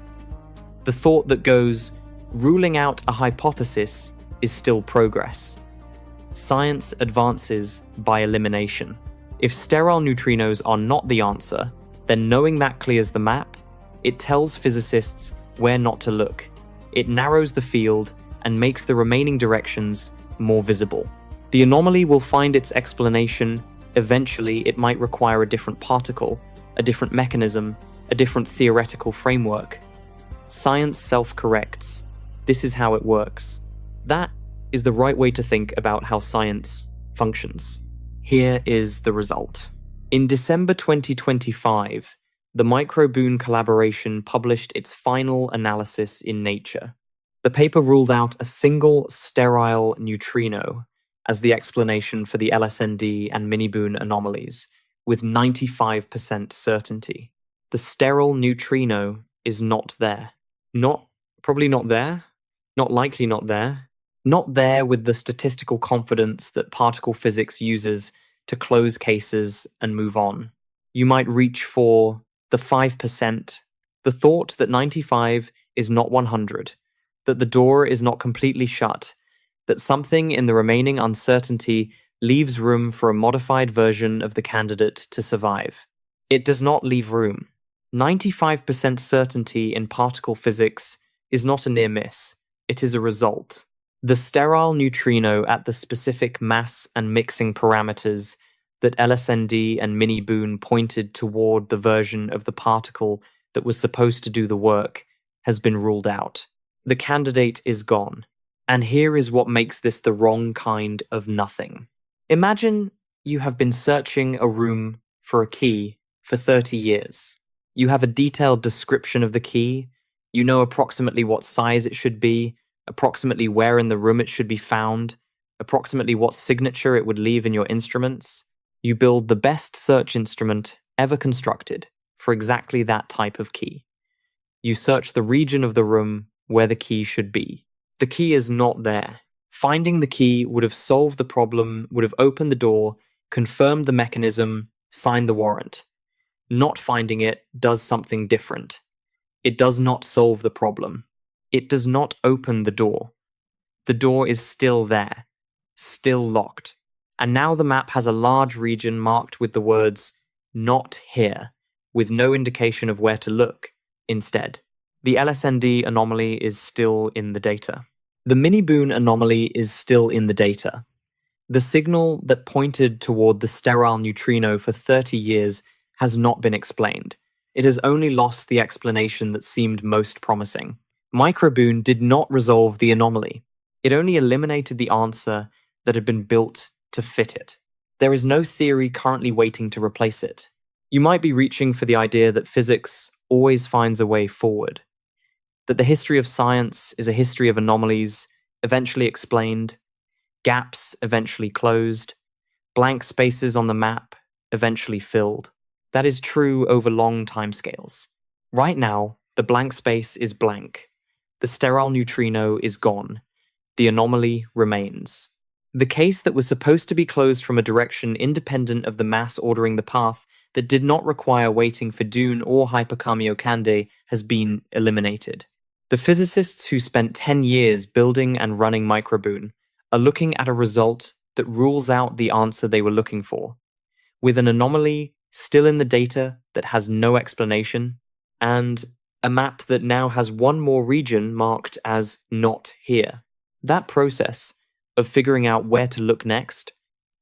The thought that goes, ruling out a hypothesis is still progress. Science advances by elimination. If sterile neutrinos are not the answer, then knowing that clears the map. It tells physicists where not to look. It narrows the field and makes the remaining directions more visible. The anomaly will find its explanation. Eventually, it might require a different particle, a different mechanism, a different theoretical framework. Science self-corrects. This is how it works. That is the right way to think about how science functions. Here is the result. In December 2025, the Microboon collaboration published its final analysis in Nature. The paper ruled out a single sterile neutrino as the explanation for the LSND and mini-boon anomalies, with 95% certainty. The sterile neutrino is not there. Probably not there, not likely not there, not there with the statistical confidence that particle physics uses to close cases and move on. You might reach for the 5%, the thought that 95 is not 100, that the door is not completely shut, that something in the remaining uncertainty leaves room for a modified version of the candidate to survive. It does not leave room. 95% certainty in particle physics is not a near miss, it is a result. The sterile neutrino at the specific mass and mixing parameters that LSND and mini-boon pointed toward the version of the particle that was supposed to do the work has been ruled out. The candidate is gone. And here is what makes this the wrong kind of nothing. Imagine you have been searching a room for a key for 30 years. You have a detailed description of the key. You know approximately what size it should be, approximately where in the room it should be found, approximately what signature it would leave in your instruments. You build the best search instrument ever constructed for exactly that type of key. You search the region of the room where the key should be. The key is not there. Finding the key would have solved the problem, would have opened the door, confirmed the mechanism, signed the warrant. Not finding it does something different. It does not solve the problem. It does not open the door. The door is still there, still locked. And now the map has a large region marked with the words, "Not here," with no indication of where to look instead. The LSND anomaly is still in the data. The mini-boon anomaly is still in the data. The signal that pointed toward the sterile neutrino for 30 years has not been explained. It has only lost the explanation that seemed most promising. Microboon did not resolve the anomaly. It only eliminated the answer that had been built to fit it. There is no theory currently waiting to replace it. You might be reaching for the idea that physics always finds a way forward, that the history of science is a history of anomalies eventually explained, gaps eventually closed, blank spaces on the map eventually filled. That is true over long timescales. Right now, the blank space is blank. The sterile neutrino is gone. The anomaly remains. The case that was supposed to be closed from a direction independent of the mass ordering the path that did not require waiting for Dune or Hypercamiocande has been eliminated. The physicists who spent 10 years building and running Microboon are looking at a result that rules out the answer they were looking for, with an anomaly still in the data that has no explanation, and a map that now has one more region marked as "not here." That process of figuring out where to look next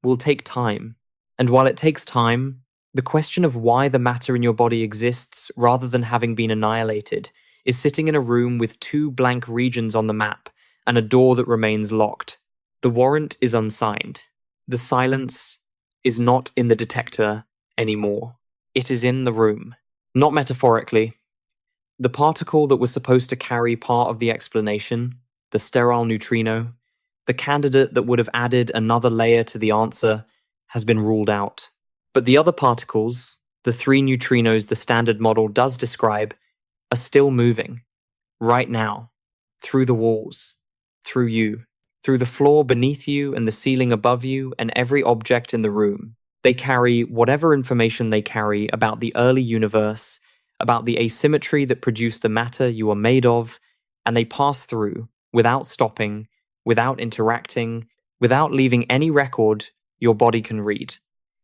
will take time, And while it takes time, the question of why the matter in your body exists rather than having been annihilated is sitting in a room with 2 blank regions on the map and a door that remains locked. The warrant is unsigned. The silence is not in the detector anymore. It is in the room. Not metaphorically. The particle that was supposed to carry part of the explanation, the sterile neutrino, the candidate that would have added another layer to the answer, has been ruled out. But the other particles, the 3 neutrinos the standard model does describe, are still moving, right now, through the walls, through you, through the floor beneath you and the ceiling above you and every object in the room. They carry whatever information they carry about the early universe, about the asymmetry that produced the matter you are made of, and they pass through, without stopping, without interacting, without leaving any record your body can read.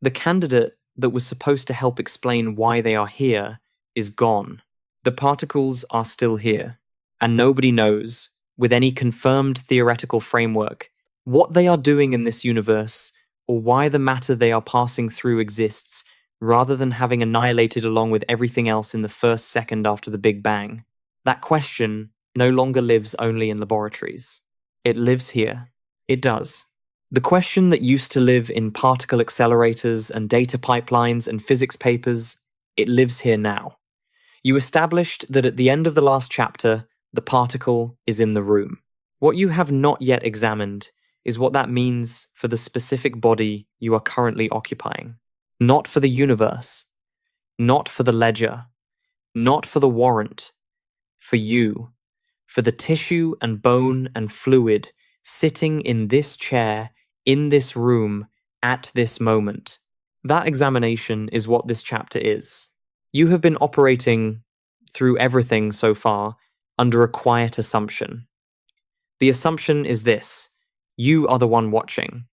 The candidate that was supposed to help explain why they are here is gone. The particles are still here, and nobody knows, with any confirmed theoretical framework, what they are doing in this universe or why the matter they are passing through exists rather than having annihilated along with everything else in the first second after the Big Bang. That question no longer lives only in laboratories. It lives here. It does. The question that used to live in particle accelerators and data pipelines and physics papers, it lives here now. You established that at the end of the last chapter, the particle is in the room. What you have not yet examined is what that means for the specific body you are currently occupying. Not for the universe, not for the ledger, not for the warrant, for you, for the tissue and bone and fluid sitting in this chair, in this room, at this moment. That examination is what this chapter is. You have been operating through everything so far under a quiet assumption. The assumption is this: you are the one watching.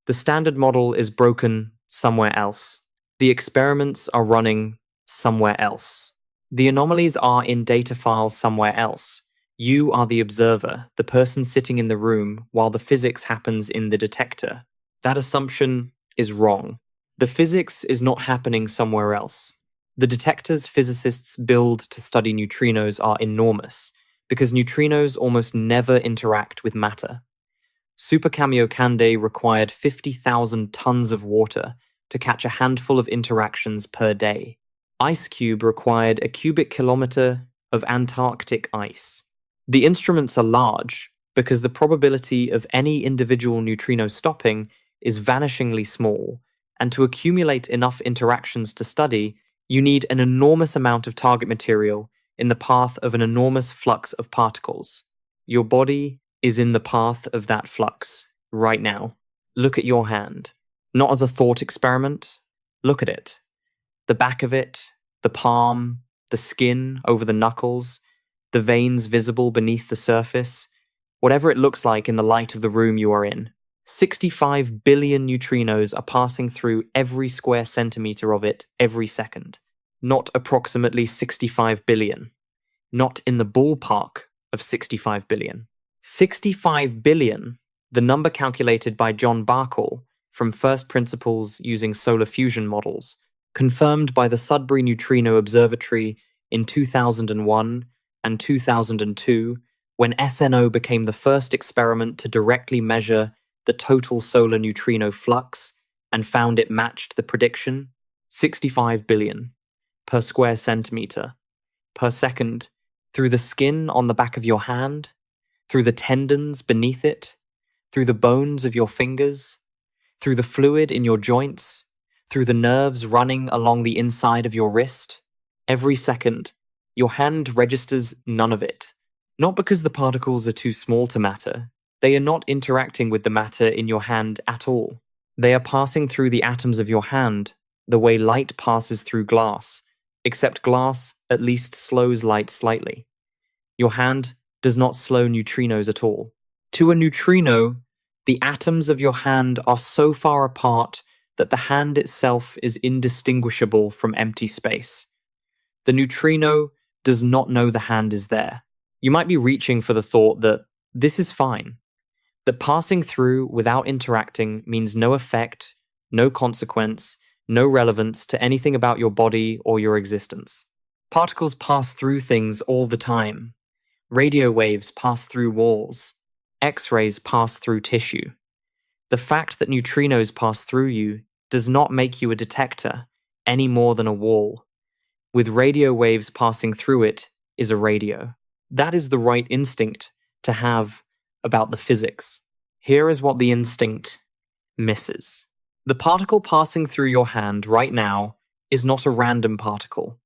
The standard model is broken somewhere else. The experiments are running somewhere else. The anomalies are in data files somewhere else. You are the observer, the person sitting in the room while the physics happens in the detector. That assumption is wrong. The physics is not happening somewhere else. The detectors physicists build to study neutrinos are enormous, because neutrinos almost never interact with matter. Super Kamiokande required 50,000 tons of water to catch a handful of interactions per day. IceCube required a cubic kilometer of Antarctic ice. The instruments are large because the probability of any individual neutrino stopping is vanishingly small, and to accumulate enough interactions to study, you need an enormous amount of target material in the path of an enormous flux of particles. Your body is in the path of that flux right now. Look at your hand. Not as a thought experiment. Look at it. The back of it, the palm, the skin over the knuckles, the veins visible beneath the surface, whatever it looks like in the light of the room you are in. 65 billion neutrinos are passing through every square centimeter of it every second. Not approximately 65 billion. Not in the ballpark of 65 billion. 65 billion, the number calculated by John Barkle from first principles using solar fusion models, confirmed by the Sudbury Neutrino Observatory in 2001 and 2002, when SNO became the first experiment to directly measure the total solar neutrino flux and found it matched the prediction. 65 billion per square centimeter, per second, through the skin on the back of your hand, through the tendons beneath it, through the bones of your fingers, through the fluid in your joints, through the nerves running along the inside of your wrist. Every second, your hand registers none of it. Not because the particles are too small to matter. They are not interacting with the matter in your hand at all. They are passing through the atoms of your hand, the way light passes through glass, except glass at least slows light slightly. Your hand does not slow neutrinos at all. To a neutrino, the atoms of your hand are so far apart that the hand itself is indistinguishable from empty space. The neutrino does not know the hand is there. You might be reaching for the thought that this is fine, that passing through without interacting means no effect, no consequence, no relevance to anything about your body or your existence. Particles pass through things all the time. Radio waves pass through walls. X-rays pass through tissue. The fact that neutrinos pass through you does not make you a detector any more than a wall. With radio waves passing through it is a radio. That is the right instinct to have about the physics. Here is what the instinct misses. The particle passing through your hand right now is not a random particle.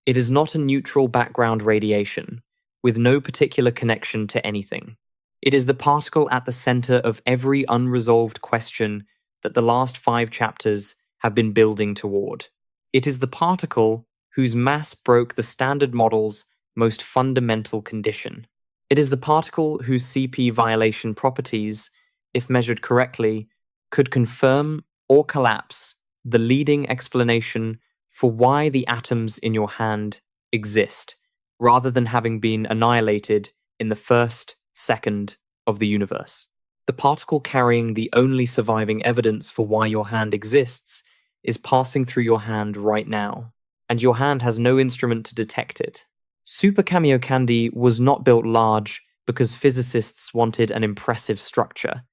It is not a neutral background radiation, with no particular connection to anything. It is the particle at the center of every unresolved question that the last 5 chapters have been building toward. It is the particle whose mass broke the Standard Model's most fundamental condition. It is the particle whose CP violation properties, if measured correctly, could confirm or collapse the leading explanation for why the atoms in your hand exist, rather than having been annihilated in the first second of the universe. The particle carrying the only surviving evidence for why your hand exists is passing through your hand right now, and your hand has no instrument to detect it. Super Kamiokande was not built large because physicists wanted an impressive structure.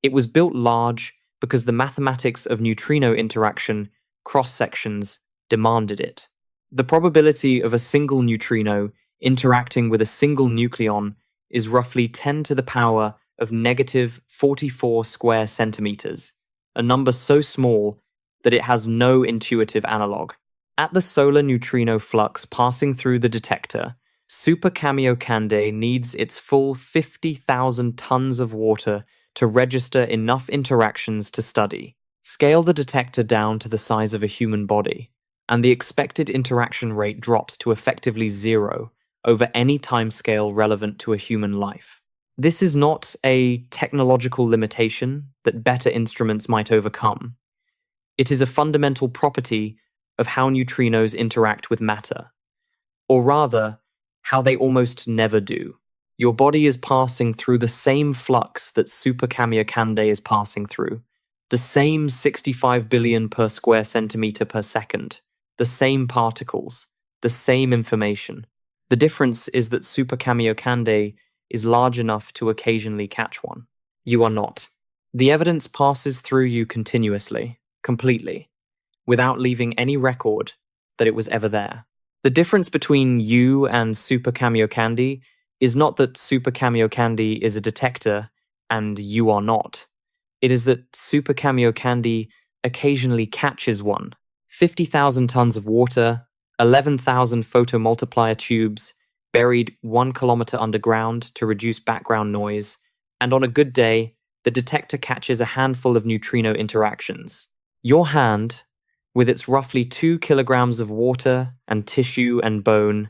It was built large because the mathematics of neutrino interaction cross-sections demanded it. The probability of a single neutrino interacting with a single nucleon is roughly 10 to the power of negative 44 square centimeters, a number so small that it has no intuitive analog. At the solar neutrino flux passing through the detector, Super Kamiokande needs its full 50,000 tons of water to register enough interactions to study. Scale the detector down to the size of a human body, and the expected interaction rate drops to effectively 0 over any timescale relevant to a human life. This is not a technological limitation that better instruments might overcome. It is a fundamental property of how neutrinos interact with matter, or rather, how they almost never do. Your body is passing through the same flux that Super Kamiokande is passing through, the same 65 billion per square centimeter per second, the same particles, the same information. The difference is that Super Kamiokande is large enough to occasionally catch one. You are not. The evidence passes through you continuously, completely, without leaving any record that it was ever there. The difference between you and Super Kamiokande is not that Super Kamiokande is a detector and you are not. It is that Super Kamiokande occasionally catches one. 50,000 tons of water, 11,000 photomultiplier tubes, buried 1 kilometer underground to reduce background noise, and on a good day, the detector catches a handful of neutrino interactions. Your hand, with its roughly 2 kilograms of water and tissue and bone,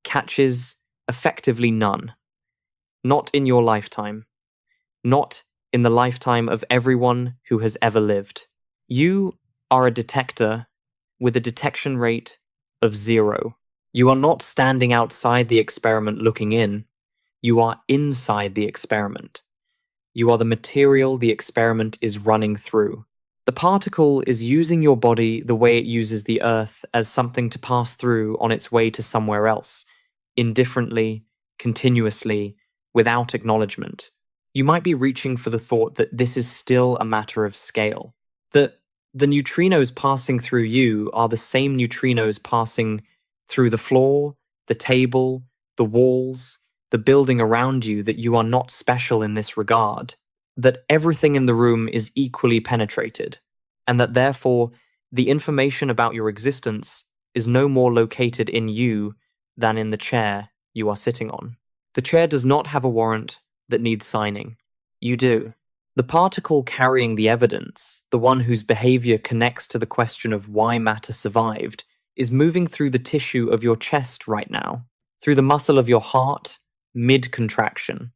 catches effectively none. Not in your lifetime. Not in the lifetime of everyone who has ever lived. You are a detector with a detection rate of 0. You are not standing outside the experiment looking in. You are inside the experiment. You are the material the experiment is running through. The particle is using your body the way it uses the Earth as something to pass through on its way to somewhere else, indifferently, continuously, without acknowledgement. You might be reaching for the thought that this is still a matter of scale, that the neutrinos passing through you are the same neutrinos passing through the floor, the table, the walls, the building around you, that you are not special in this regard, that everything in the room is equally penetrated, and that therefore the information about your existence is no more located in you than in the chair you are sitting on. The chair does not have a warrant that needs signing. You do. The particle carrying the evidence, the one whose behavior connects to the question of why matter survived, is moving through the tissue of your chest right now, through the muscle of your heart, mid-contraction,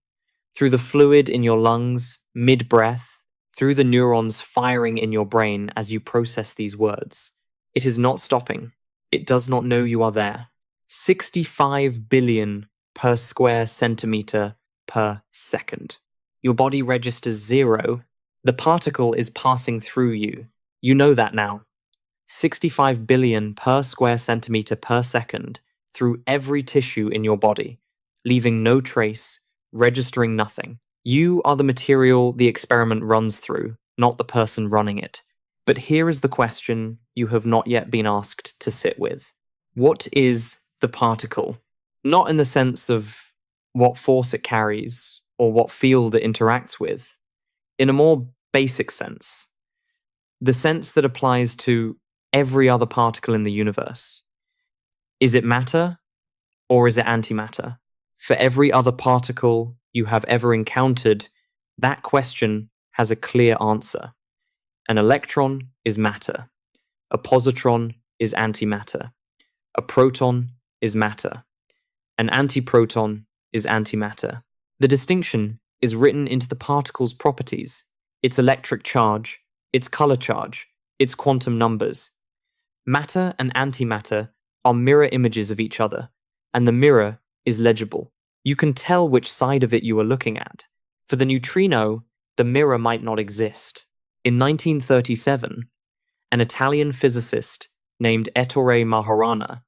through the fluid in your lungs, mid-breath, through the neurons firing in your brain as you process these words. It is not stopping. It does not know you are there. 65 billion per square centimeter per second. Your body registers 0. The particle is passing through you. You know that now. 65 billion per square centimeter per second through every tissue in your body, leaving no trace, registering nothing. You are the material the experiment runs through, not the person running it. But here is the question you have not yet been asked to sit with. What is the particle? Not in the sense of what force it carries or what field it interacts with. In a more basic sense. The sense that applies to every other particle in the universe. Is it matter or is it antimatter? For every other particle you have ever encountered, that question has a clear answer. An electron is matter. A positron is antimatter. A proton is matter. An antiproton is antimatter. The distinction is written into the particle's properties, its electric charge, its color charge, its quantum numbers. Matter and antimatter are mirror images of each other, and the mirror is legible. You can tell which side of it you are looking at. For the neutrino, the mirror might not exist. In 1937, an Italian physicist named Ettore Majorana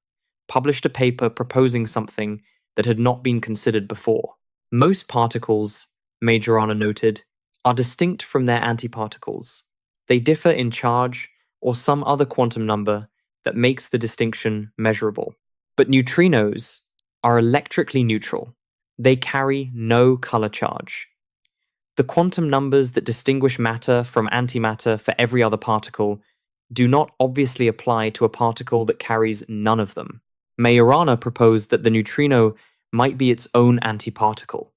published a paper proposing something that had not been considered before. Most particles, Majorana noted, are distinct from their antiparticles. They differ in charge or some other quantum number that makes the distinction measurable. But neutrinos are electrically neutral. They carry no color charge. The quantum numbers that distinguish matter from antimatter for every other particle do not obviously apply to a particle that carries none of them. Majorana proposed that the neutrino might be its own antiparticle,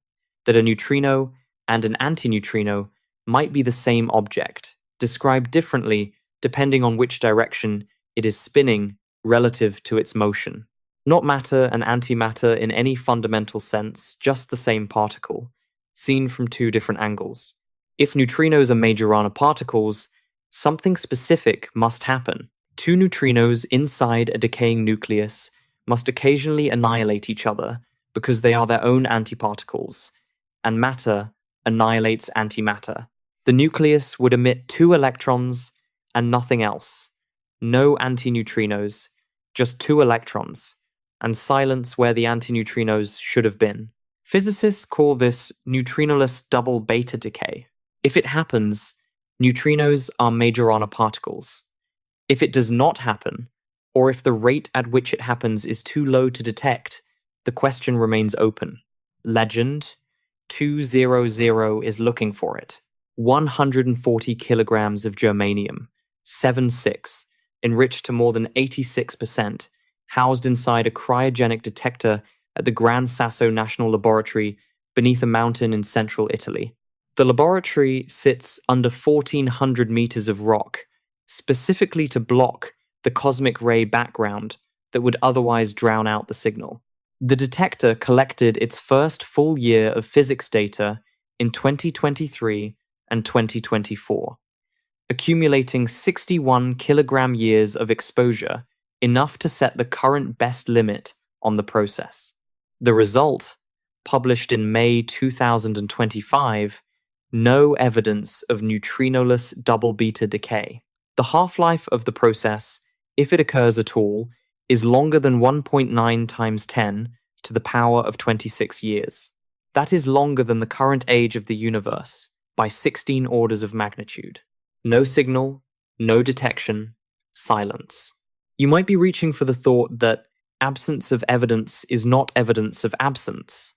that a neutrino and an antineutrino might be the same object, described differently depending on which direction it is spinning relative to its motion. Not matter and antimatter in any fundamental sense, just the same particle, seen from two different angles. If neutrinos are Majorana particles, something specific must happen. Two neutrinos inside a decaying nucleus must occasionally annihilate each other because they are their own antiparticles, and matter annihilates antimatter. The nucleus would emit 2 electrons and nothing else. No antineutrinos, just 2 electrons, and silence where the antineutrinos should have been. Physicists call this neutrinoless double beta decay. If it happens, neutrinos are Majorana particles. If it does not happen, or if the rate at which it happens is too low to detect, the question remains open. Legend 200 is looking for it. 140 kilograms of germanium, 7.6, enriched to more than 86%, housed inside a cryogenic detector at the Gran Sasso National Laboratory beneath a mountain in central Italy. The laboratory sits under 1,400 meters of rock, specifically to block the cosmic ray background that would otherwise drown out the signal. The detector collected its first full year of physics data in 2023 and 2024, accumulating 61 kilogram years of exposure, enough to set the current best limit on the process. The result, published in May 2025, no evidence of neutrinoless double beta decay. The half-life of the process, if it occurs at all, is longer than 1.9 times 10 to the power of 26 years. That is longer than the current age of the universe, by 16 orders of magnitude. No signal, no detection, silence. You might be reaching for the thought that absence of evidence is not evidence of absence,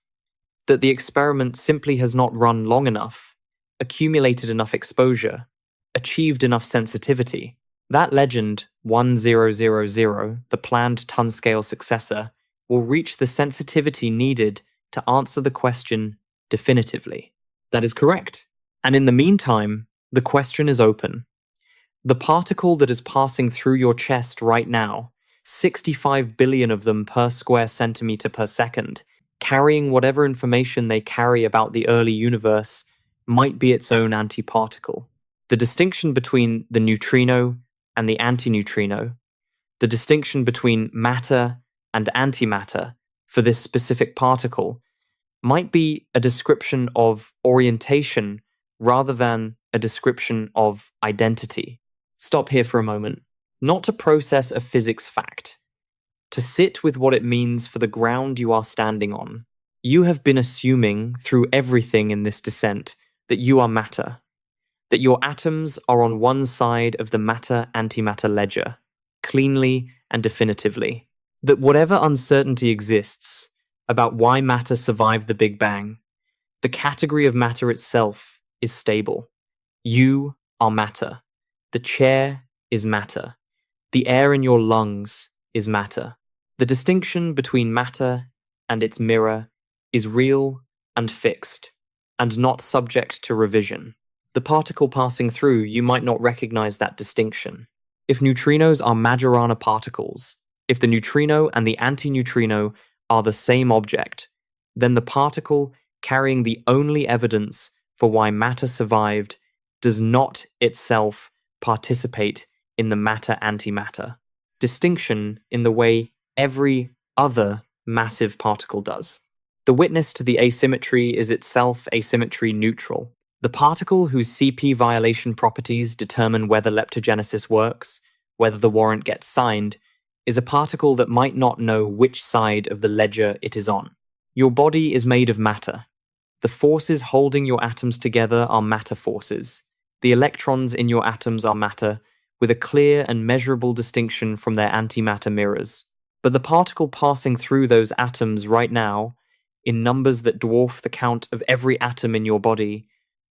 that the experiment simply has not run long enough, accumulated enough exposure, achieved enough sensitivity. That legend, 1000, the planned ton-scale successor, will reach the sensitivity needed to answer the question definitively. That is correct. And in the meantime, the question is open. The particle that is passing through your chest right now, 65 billion of them per square centimeter per second, carrying whatever information they carry about the early universe, might be its own antiparticle. The distinction between the neutrino and the antineutrino, the distinction between matter and antimatter for this specific particle, might be a description of orientation rather than a description of identity. Stop here for a moment. Not to process a physics fact, to sit with what it means for the ground you are standing on. You have been assuming through everything in this descent that you are matter, that your atoms are on one side of the matter-antimatter ledger, cleanly and definitively, that whatever uncertainty exists about why matter survived the Big Bang, the category of matter itself is stable. You are matter. The chair is matter. The air in your lungs is matter. The distinction between matter and its mirror is real and fixed, and not subject to revision. The particle passing through, you might not recognize that distinction. If neutrinos are Majorana particles, if the neutrino and the antineutrino are the same object, then the particle carrying the only evidence for why matter survived does not itself participate in the matter-antimatter distinction in the way every other massive particle does. The witness to the asymmetry is itself asymmetry neutral. The particle whose CP violation properties determine whether leptogenesis works, whether the warrant gets signed, is a particle that might not know which side of the ledger it is on. Your body is made of matter. The forces holding your atoms together are matter forces. The electrons in your atoms are matter, with a clear and measurable distinction from their antimatter mirrors. But the particle passing through those atoms right now, in numbers that dwarf the count of every atom in your body,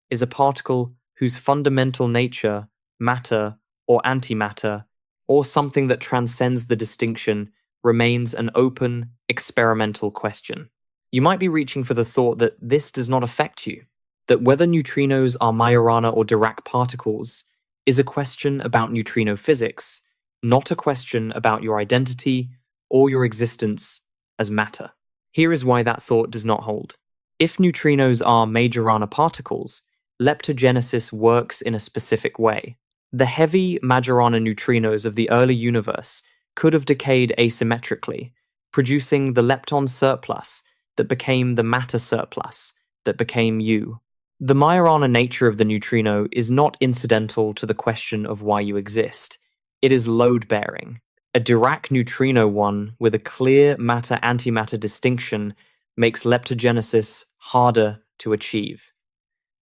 is a particle whose fundamental nature, matter or antimatter, or something that transcends the distinction, remains an open, experimental question. You might be reaching for the thought that this does not affect you, that whether neutrinos are Majorana or Dirac particles is a question about neutrino physics, not a question about your identity or your existence as matter. Here is why that thought does not hold. If neutrinos are Majorana particles, leptogenesis works in a specific way. The heavy Majorana neutrinos of the early universe could have decayed asymmetrically, producing the lepton surplus that became the matter surplus that became you. The Majorana nature of the neutrino is not incidental to the question of why you exist. It is load-bearing. A Dirac neutrino one with a clear matter-antimatter distinction makes leptogenesis harder to achieve.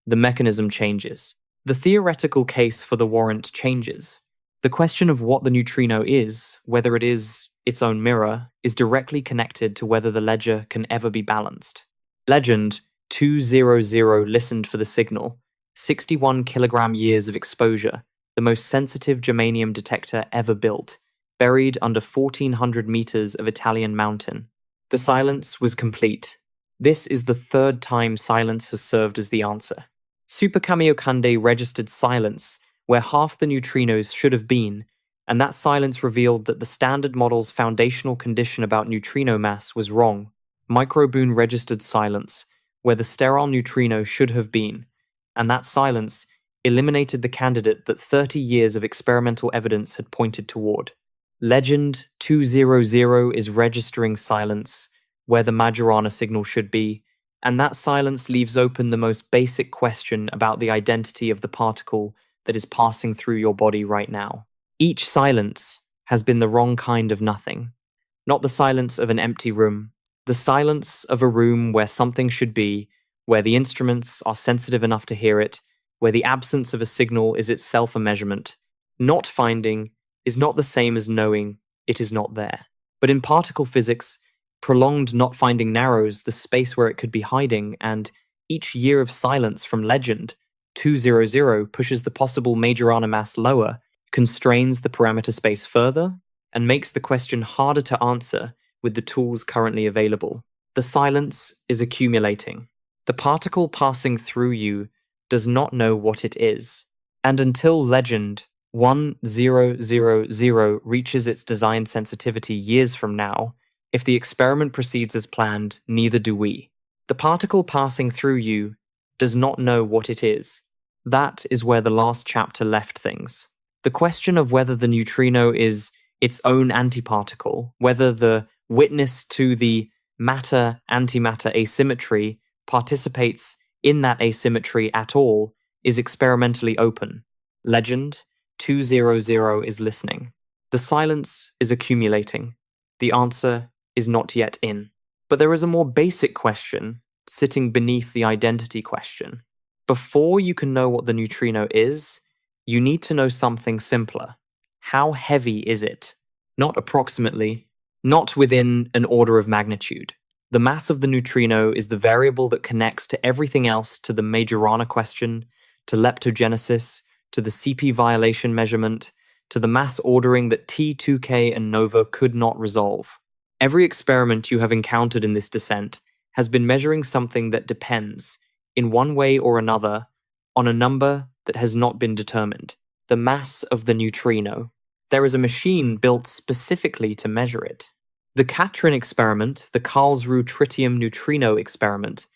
The mechanism changes. The theoretical case for the warrant changes. The question of what the neutrino is, whether it is its own mirror, is directly connected to whether the ledger can ever be balanced. Legend 200 listened for the signal, 61 kilogram years of exposure, the most sensitive germanium detector ever built, buried under 1,400 meters of Italian mountain. The silence was complete. This is the third time silence has served as the answer. Super Kamiokande registered silence where half the neutrinos should have been, and that silence revealed that the standard model's foundational condition about neutrino mass was wrong. Microboon registered silence where the sterile neutrino should have been, and that silence eliminated the candidate that 30 years of experimental evidence had pointed toward. Legend 200 is registering silence where the Majorana signal should be, and that silence leaves open the most basic question about the identity of the particle that is passing through your body right now. Each silence has been the wrong kind of nothing, not the silence of an empty room, the silence of a room where something should be, where the instruments are sensitive enough to hear it, where the absence of a signal is itself a measurement. Not finding is not the same as knowing it is not there. But in particle physics, prolonged not finding narrows the space where it could be hiding, and each year of silence from Legend 200 pushes the possible Majorana mass lower, constrains the parameter space further, and makes the question harder to answer with the tools currently available. The silence is accumulating. The particle passing through you does not know what it is. And until Legend 1000 reaches its design sensitivity years from now, if the experiment proceeds as planned, neither do we. The particle passing through you does not know what it is. That is where the last chapter left things. The question of whether the neutrino is its own antiparticle, whether the witness to the matter-antimatter asymmetry participates in that asymmetry at all, is experimentally open. Legend 200 is listening. The silence is accumulating. The answer is not yet in. But there is a more basic question sitting beneath the identity question. Before you can know what the neutrino is, you need to know something simpler. How heavy is it? Not approximately, not within an order of magnitude. The mass of the neutrino is the variable that connects to everything else, to the Majorana question, to leptogenesis, to the CP violation measurement, to the mass ordering that T2K and NOVA could not resolve. Every experiment you have encountered in this descent has been measuring something that depends, in one way or another, on a number that has not been determined, the mass of the neutrino. There is a machine built specifically to measure it. The Katrin experiment, the Karlsruhe tritium neutrino experiment,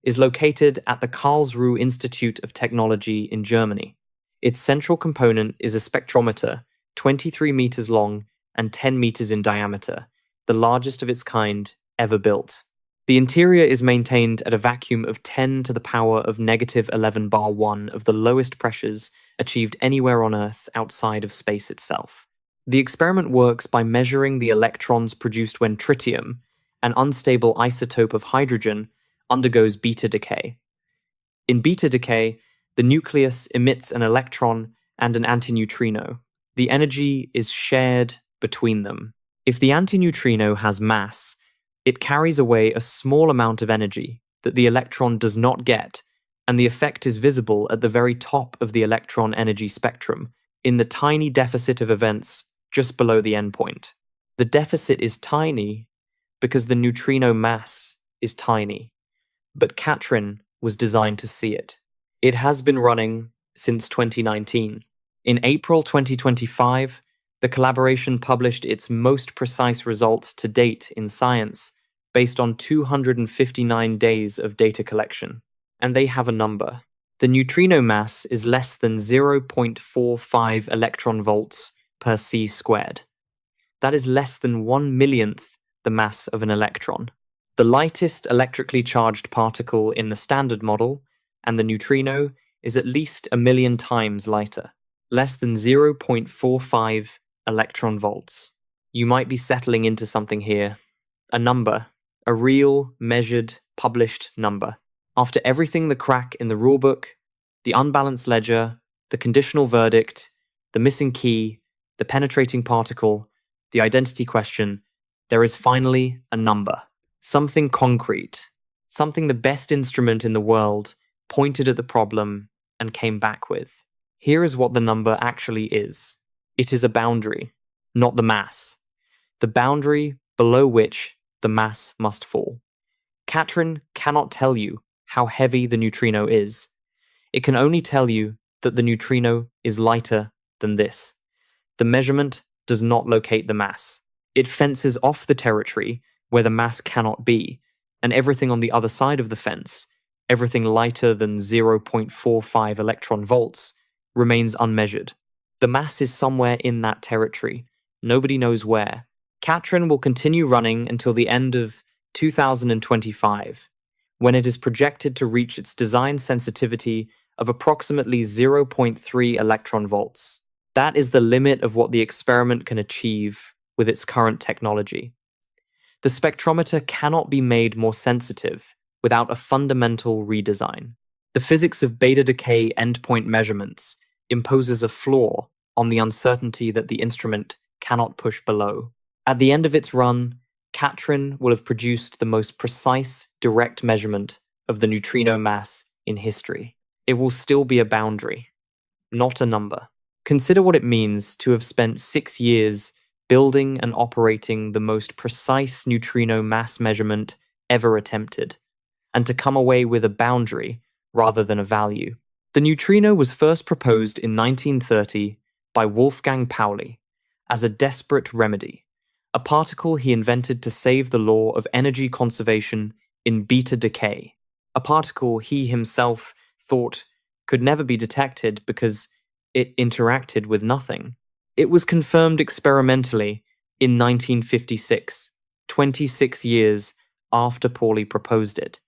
is located at the Karlsruhe Institute of Technology in Germany. Its central component is a spectrometer, 23 meters long and 10 meters in diameter, the largest of its kind ever built. The interior is maintained at a vacuum of 10 to the power of negative 11 bar 1 of the lowest pressures achieved anywhere on Earth outside of space itself. The experiment works by measuring the electrons produced when tritium, an unstable isotope of hydrogen, undergoes beta decay. In beta decay, the nucleus emits an electron and an antineutrino. The energy is shared between them. If the antineutrino has mass, it carries away a small amount of energy that the electron does not get, and the effect is visible at the very top of the electron energy spectrum, in the tiny deficit of events just below the endpoint. The deficit is tiny because the neutrino mass is tiny, but Katrin was designed to see it. It has been running since 2019. In April 2025, the collaboration published its most precise results to date in Science, based on 259 days of data collection. And they have a number. The neutrino mass is less than 0.45 electron volts per c squared. That is less than 1/millionth the mass of an electron. The lightest electrically charged particle in the standard model, and the neutrino, is at least 1,000,000 times lighter, less than 0.45 electron volts. You might be settling into something here. A number. A real, measured, published number. After everything the crack in the rulebook, the unbalanced ledger, the conditional verdict, the missing key, the penetrating particle, the identity question, there is finally a number. Something concrete. Something the best instrument in the world pointed at the problem and came back with. Here is what the number actually is. It is a boundary, not the mass. The boundary below which the mass must fall. Katrin cannot tell you how heavy the neutrino is. It can only tell you that the neutrino is lighter than this. The measurement does not locate the mass. It fences off the territory where the mass cannot be, and everything on the other side of the fence, everything lighter than 0.45 electron volts, remains unmeasured. The mass is somewhere in that territory. Nobody knows where. Katrin will continue running until the end of 2025, when it is projected to reach its design sensitivity of approximately 0.3 electron volts. That is the limit of what the experiment can achieve with its current technology. The spectrometer cannot be made more sensitive without a fundamental redesign. The physics of beta decay endpoint measurements imposes a flaw on the uncertainty that the instrument cannot push below. At the end of its run, Katrin will have produced the most precise, direct measurement of the neutrino mass in history. It will still be a boundary, not a number. Consider what it means to have spent 6 years building and operating the most precise neutrino mass measurement ever attempted, and to come away with a boundary rather than a value. The neutrino was first proposed in 1930 by Wolfgang Pauli as a desperate remedy, a particle he invented to save the law of energy conservation in beta decay, a particle he himself thought could never be detected because it interacted with nothing. It was confirmed experimentally in 1956, 26 years after Pauli proposed it.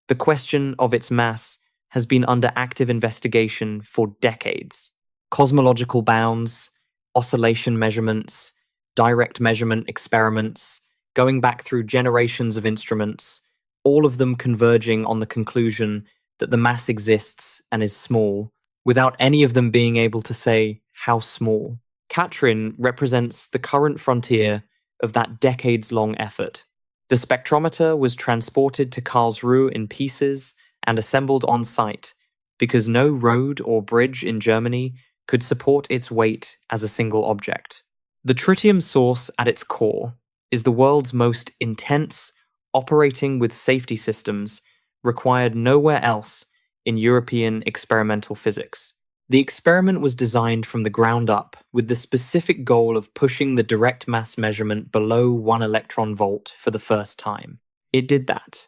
The question of its mass has been under active investigation for decades. Cosmological bounds, oscillation measurements, direct measurement experiments, going back through generations of instruments, all of them converging on the conclusion that the mass exists and is small, without any of them being able to say how small. CERN represents the current frontier of that decades-long effort. The spectrometer was transported to Karlsruhe in pieces and assembled on site because no road or bridge in Germany could support its weight as a single object. The tritium source at its core is the world's most intense, operating with safety systems required nowhere else in European experimental physics. The experiment was designed from the ground up with the specific goal of pushing the direct mass measurement below 1 electron volt for the first time. It did that,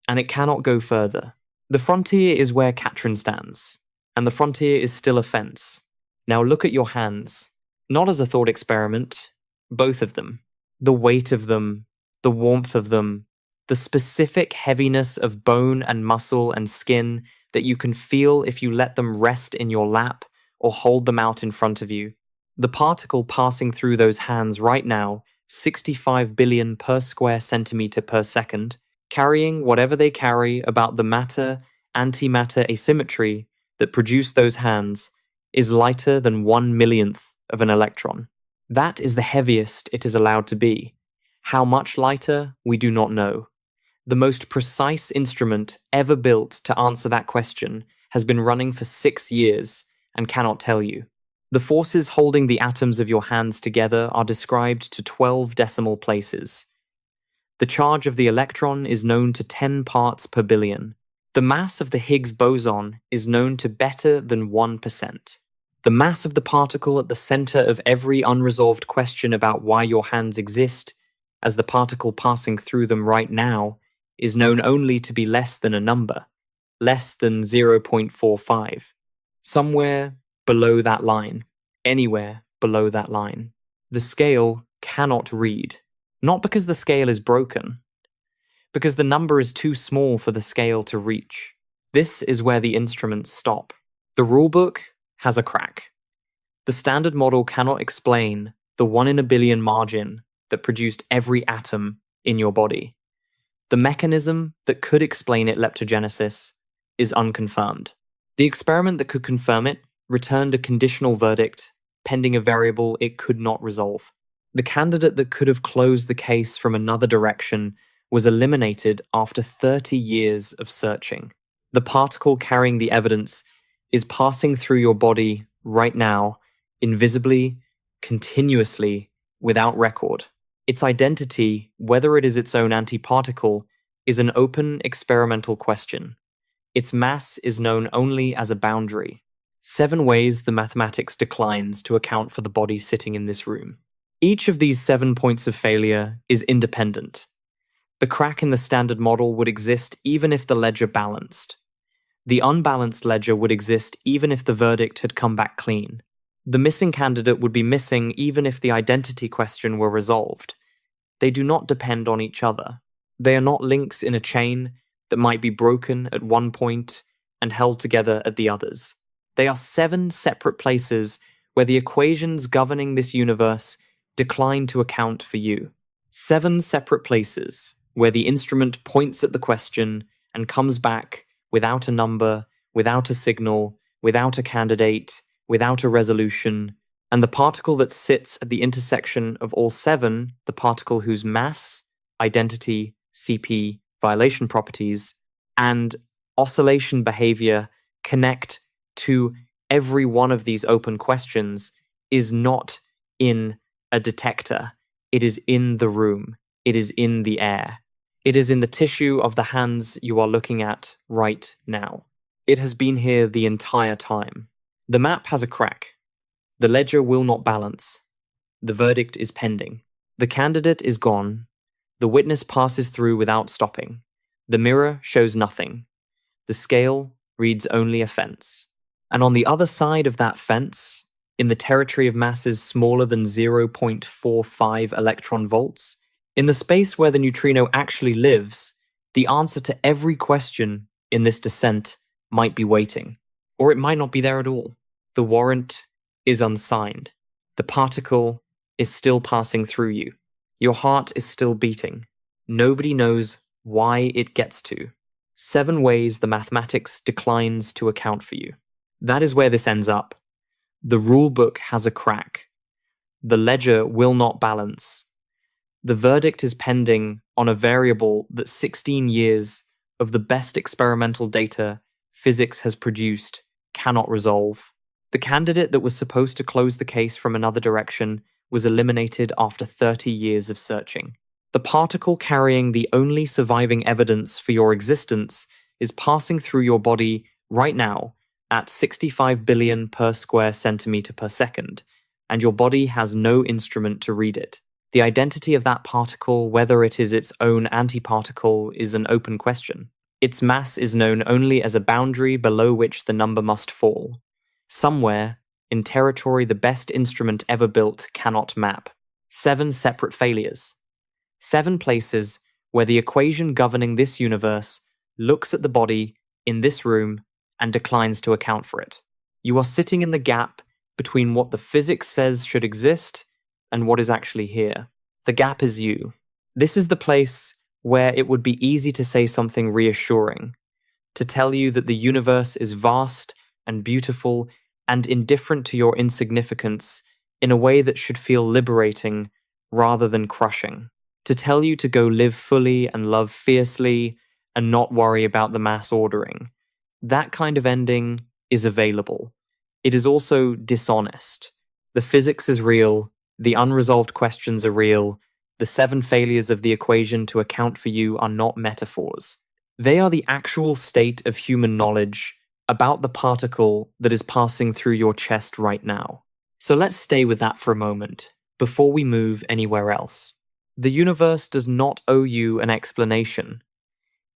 and it cannot go further. The frontier is where CERN stands, and the frontier is still a fence. Now look at your hands, not as a thought experiment, both of them. The weight of them, the warmth of them, the specific heaviness of bone and muscle and skin that you can feel if you let them rest in your lap or hold them out in front of you. The particle passing through those hands right now, 65 billion per square centimeter per second, carrying whatever they carry about the matter-antimatter asymmetry that produced those hands, is lighter than 1/1,000,000th of an electron. That is the heaviest it is allowed to be. How much lighter, we do not know. The most precise instrument ever built to answer that question has been running for 6 years and cannot tell you. The forces holding the atoms of your hands together are described to 12 decimal places. The charge of the electron is known to 10 parts per billion. The mass of the Higgs boson is known to better than 1%. The mass of the particle at the center of every unresolved question about why your hands exist, as the particle passing through them right now, is known only to be less than a number, less than 0.45. Somewhere below that line, anywhere below that line. The scale cannot read, not because the scale is broken, because the number is too small for the scale to reach. This is where the instruments stop. The rulebook has a crack. The standard model cannot explain the 1 in a billion margin that produced every atom in your body. The mechanism that could explain it, leptogenesis, is unconfirmed. The experiment that could confirm it returned a conditional verdict pending a variable it could not resolve. The candidate that could have closed the case from another direction was eliminated after 30 years of searching. The particle carrying the evidence is passing through your body right now, invisibly, continuously, without record. Its identity, whether it is its own antiparticle, is an open experimental question. Its mass is known only as a boundary. 7 ways the mathematics declines to account for the body sitting in this room. Each of these 7 points of failure is independent. The crack in the standard model would exist even if the ledger balanced. The unbalanced ledger would exist even if the verdict had come back clean. The missing candidate would be missing even if the identity question were resolved. They do not depend on each other. They are not links in a chain that might be broken at one point and held together at the others. They are 7 separate places where the equations governing this universe decline to account for you. 7 separate places where the instrument points at the question and comes back without a number, without a signal, without a candidate, without a resolution, and the particle that sits at the intersection of all 7, the particle whose mass, identity, CP, violation properties, and oscillation behavior connect to every one of these open questions, is not in a detector. It is in the room. It is in the air. It is in the tissue of the hands you are looking at right now. It has been here the entire time. The map has a crack. The ledger will not balance. The verdict is pending. The candidate is gone. The witness passes through without stopping. The mirror shows nothing. The scale reads only a fence. And on the other side of that fence, in the territory of masses smaller than 0.45 electron volts, in the space where the neutrino actually lives, the answer to every question in this descent might be waiting. Or it might not be there at all. The warrant is unsigned. The particle is still passing through you. Your heart is still beating. Nobody knows why it gets to. 7 ways the mathematics declines to account for you. That is where this ends up. The rulebook has a crack. The ledger will not balance. The verdict is pending on a variable that 16 years of the best experimental data physics has produced cannot resolve. The candidate that was supposed to close the case from another direction was eliminated after 30 years of searching. The particle carrying the only surviving evidence for your existence is passing through your body right now at 65 billion per square centimeter per second, and your body has no instrument to read it. The identity of that particle, whether it is its own antiparticle, is an open question. Its mass is known only as a boundary below which the number must fall. Somewhere, in territory the best instrument ever built cannot map. 7 separate failures. 7 places where the equation governing this universe looks at the body in this room and declines to account for it. You are sitting in the gap between what the physics says should exist and what is actually here. The gap is you. This is the place where it would be easy to say something reassuring, to tell you that the universe is vast and beautiful and indifferent to your insignificance in a way that should feel liberating rather than crushing, to tell you to go live fully and love fiercely and not worry about the mass ordering. That kind of ending is available. It is also dishonest. The physics is real, the unresolved questions are real, the 7 failures of the equation to account for you are not metaphors. They are the actual state of human knowledge about the particle that is passing through your chest right now. So let's stay with that for a moment, before we move anywhere else. The universe does not owe you an explanation.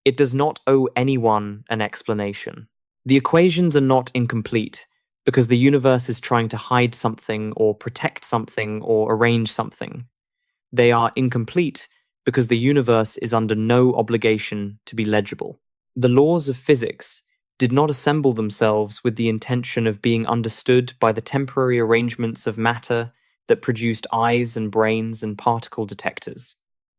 It does not owe anyone an explanation. The equations are not incomplete because the universe is trying to hide something or protect something or arrange something. They are incomplete because the universe is under no obligation to be legible. The laws of physics did not assemble themselves with the intention of being understood by the temporary arrangements of matter that produced eyes and brains and particle detectors.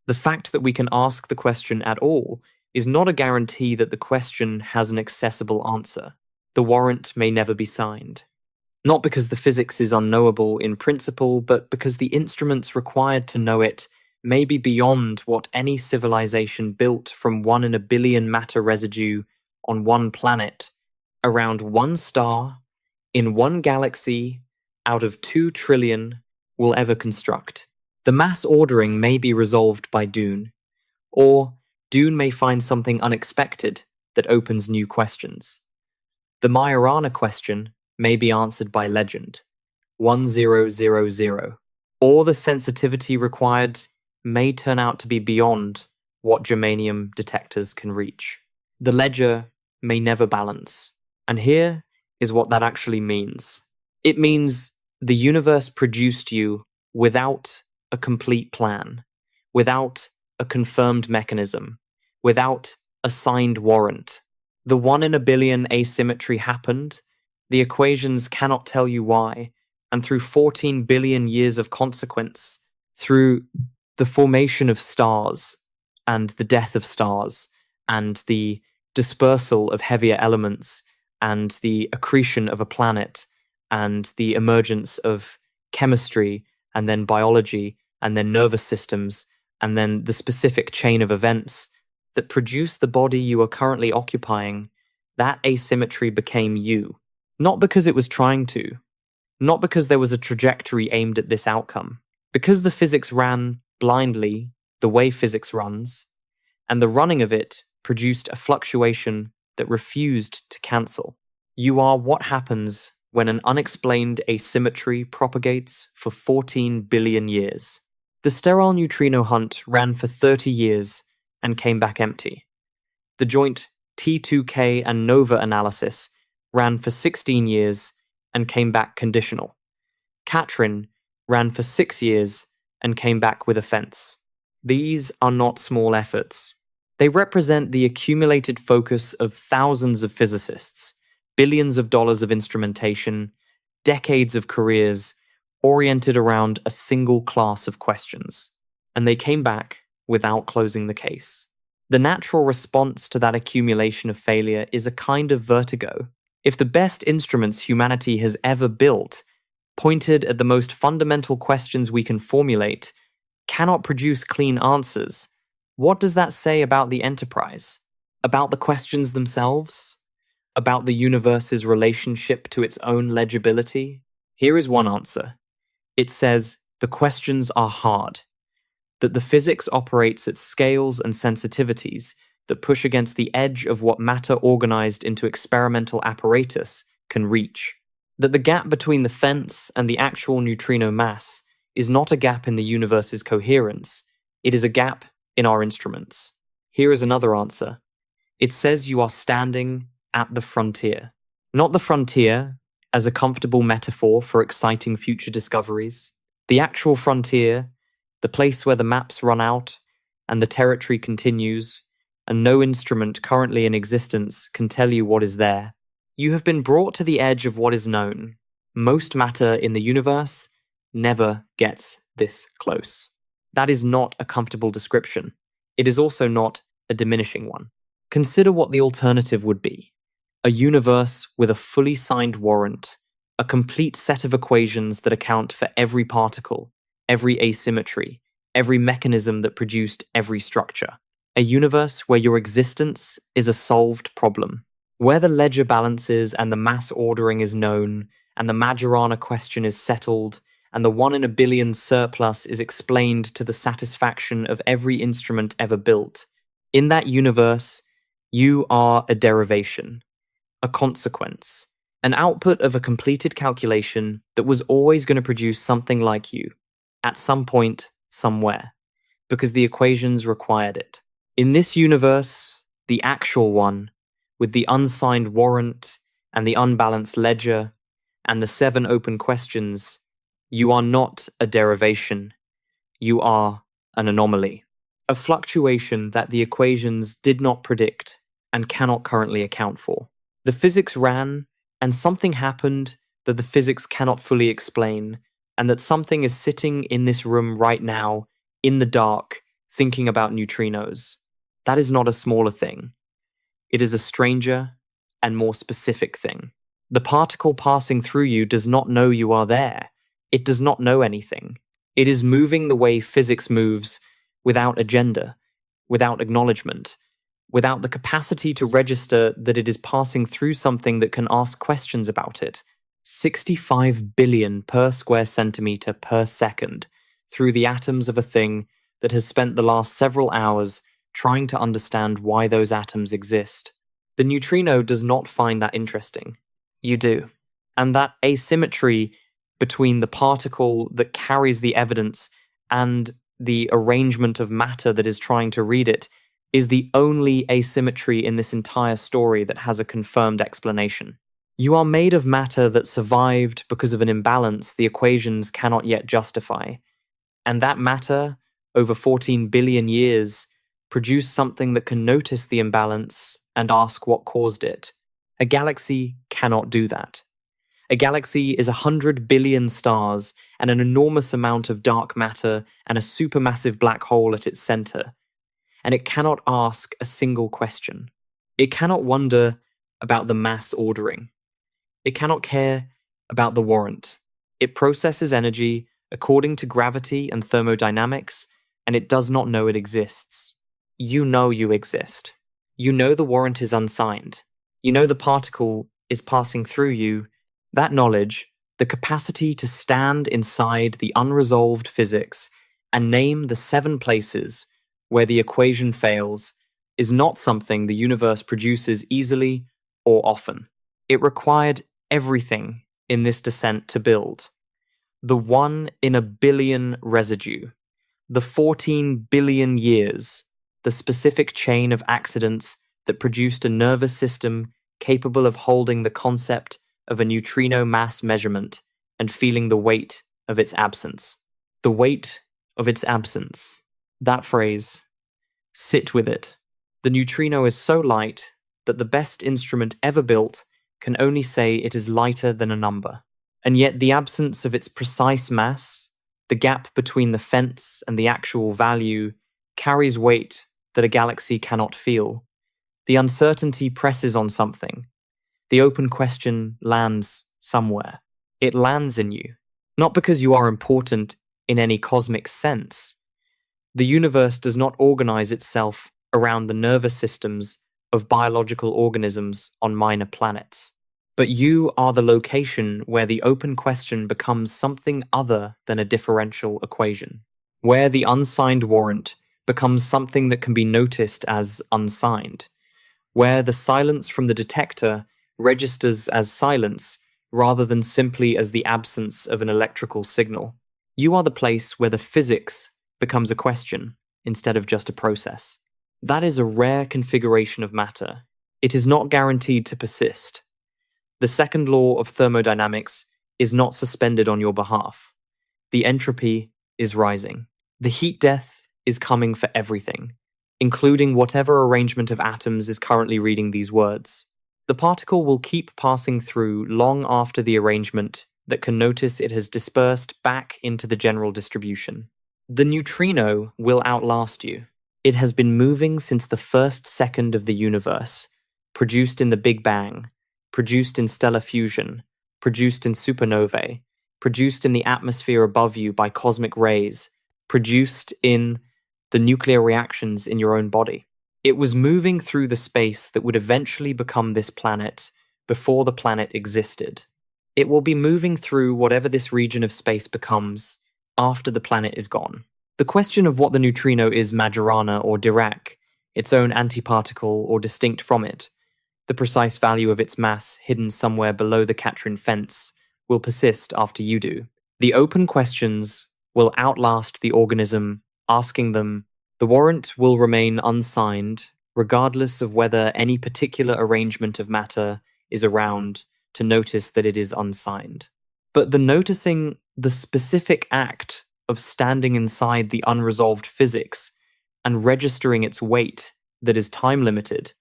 The fact that we can ask the question at all is not a guarantee that the question has an accessible answer. The warrant may never be signed. Not because the physics is unknowable in principle, but because the instruments required to know it may be beyond what any civilization built from 1 in a billion matter residue on one planet, around one star, in one galaxy, out of 2 trillion, will ever construct. The mass ordering may be resolved by Dune, or Dune may find something unexpected that opens new questions. The Majorana question may be answered by legend, 1000, or the sensitivity required may turn out to be beyond what germanium detectors can reach. The ledger may never balance, and here is what that actually means. It means the universe produced you without a complete plan, without a confirmed mechanism, without a signed warrant. The 1 in a billion asymmetry happened. The equations cannot tell you why, and through 14 billion years of consequence, through the formation of stars and the death of stars and the dispersal of heavier elements and the accretion of a planet and the emergence of chemistry and then biology and then nervous systems and then the specific chain of events that produce the body you are currently occupying, that asymmetry became you. Not because it was trying to, not because there was a trajectory aimed at this outcome, because the physics ran blindly the way physics runs, and the running of it produced a fluctuation that refused to cancel. You are what happens when an unexplained asymmetry propagates for 14 billion years. The sterile neutrino hunt ran for 30 years and came back empty. The joint T2K and NOVA analysis ran for 16 years and came back conditional. Katrin ran for 6 years and came back with a fence. These are not small efforts. They represent the accumulated focus of thousands of physicists, billions of dollars of instrumentation, decades of careers oriented around a single class of questions, and they came back without closing the case. The natural response to that accumulation of failure is a kind of vertigo. If the best instruments humanity has ever built, pointed at the most fundamental questions we can formulate, cannot produce clean answers, what does that say about the enterprise? About the questions themselves? About the universe's relationship to its own legibility? Here is one answer. It says the questions are hard, that the physics operates at scales and sensitivities that push against the edge of what matter organized into experimental apparatus can reach, that the gap between the fence and the actual neutrino mass is not a gap in the universe's coherence, it is a gap in our instruments. Here is another answer. It says you are standing at the frontier. Not the frontier as a comfortable metaphor for exciting future discoveries. The actual frontier, the place where the maps run out and the territory continues, and no instrument currently in existence can tell you what is there. You have been brought to the edge of what is known. Most matter in the universe never gets this close. That is not a comfortable description. It is also not a diminishing one. Consider what the alternative would be. A universe with a fully signed warrant, a complete set of equations that account for every particle, every asymmetry, every mechanism that produced every structure. A universe where your existence is a solved problem, where the ledger balances and the mass ordering is known, and the Majorana question is settled, and the 1 in a billion surplus is explained to the satisfaction of every instrument ever built. In that universe, you are a derivation, a consequence, an output of a completed calculation that was always going to produce something like you, at some point, somewhere, because the equations required it. In this universe, the actual one, with the unsigned warrant and the unbalanced ledger and the 7 open questions, you are not a derivation. You are an anomaly, a fluctuation that the equations did not predict and cannot currently account for. The physics ran, and something happened that the physics cannot fully explain, and that something is sitting in this room right now, in the dark, thinking about neutrinos. That is not a smaller thing. It is a stranger and more specific thing. The particle passing through you does not know you are there. It does not know anything. It is moving the way physics moves, without agenda, without acknowledgement, without the capacity to register that it is passing through something that can ask questions about it. 65 billion per square centimeter per second through the atoms of a thing that has spent the last several hours trying to understand why those atoms exist. The neutrino does not find that interesting. You do. And that asymmetry between the particle that carries the evidence and the arrangement of matter that is trying to read it is the only asymmetry in this entire story that has a confirmed explanation. You are made of matter that survived because of an imbalance the equations cannot yet justify. And that matter, over 14 billion years, produced something that can notice the imbalance and ask what caused it. A galaxy cannot do that. A galaxy is 100 billion stars and an enormous amount of dark matter and a supermassive black hole at its center. And it cannot ask a single question. It cannot wonder about the mass ordering. It cannot care about the warrant. It processes energy according to gravity and thermodynamics, and it does not know it exists. You know you exist. You know the warrant is unsigned. You know the particle is passing through you. That knowledge, the capacity to stand inside the unresolved physics and name the 7 places where the equation fails, is not something the universe produces easily or often. It required everything in this descent to build. The 1 in a billion residue, the 14 billion years, the specific chain of accidents that produced a nervous system capable of holding the concept of a neutrino mass measurement and feeling the weight of its absence. The weight of its absence. That phrase. Sit with it. The neutrino is so light that the best instrument ever built can only say it is lighter than a number. And yet the absence of its precise mass, the gap between the fence and the actual value, carries weight that a galaxy cannot feel. The uncertainty presses on something. The open question lands somewhere. It lands in you, not because you are important in any cosmic sense. The universe does not organize itself around the nervous systems of biological organisms on minor planets. But you are the location where the open question becomes something other than a differential equation, where the unsigned warrant becomes something that can be noticed as unsigned, where the silence from the detector registers as silence rather than simply as the absence of an electrical signal. You are the place where the physics becomes a question instead of just a process. That is a rare configuration of matter. It is not guaranteed to persist. The second law of thermodynamics is not suspended on your behalf. The entropy is rising. The heat death is coming for everything, including whatever arrangement of atoms is currently reading these words. The particle will keep passing through long after the arrangement that can notice it has dispersed back into the general distribution. The neutrino will outlast you. It has been moving since the first second of the universe, produced in the Big Bang, produced in stellar fusion, produced in supernovae, produced in the atmosphere above you by cosmic rays, produced in the nuclear reactions in your own body. It was moving through the space that would eventually become this planet before the planet existed. It will be moving through whatever this region of space becomes after the planet is gone. The question of what the neutrino is Majorana or Dirac, its own antiparticle or distinct from it, the precise value of its mass hidden somewhere below the Katrin fence, will persist after you do. The open questions will outlast the organism asking them. The warrant will remain unsigned, regardless of whether any particular arrangement of matter is around to notice that it is unsigned. But the noticing, the specific act of standing inside the unresolved physics and registering its weight that is time-limited,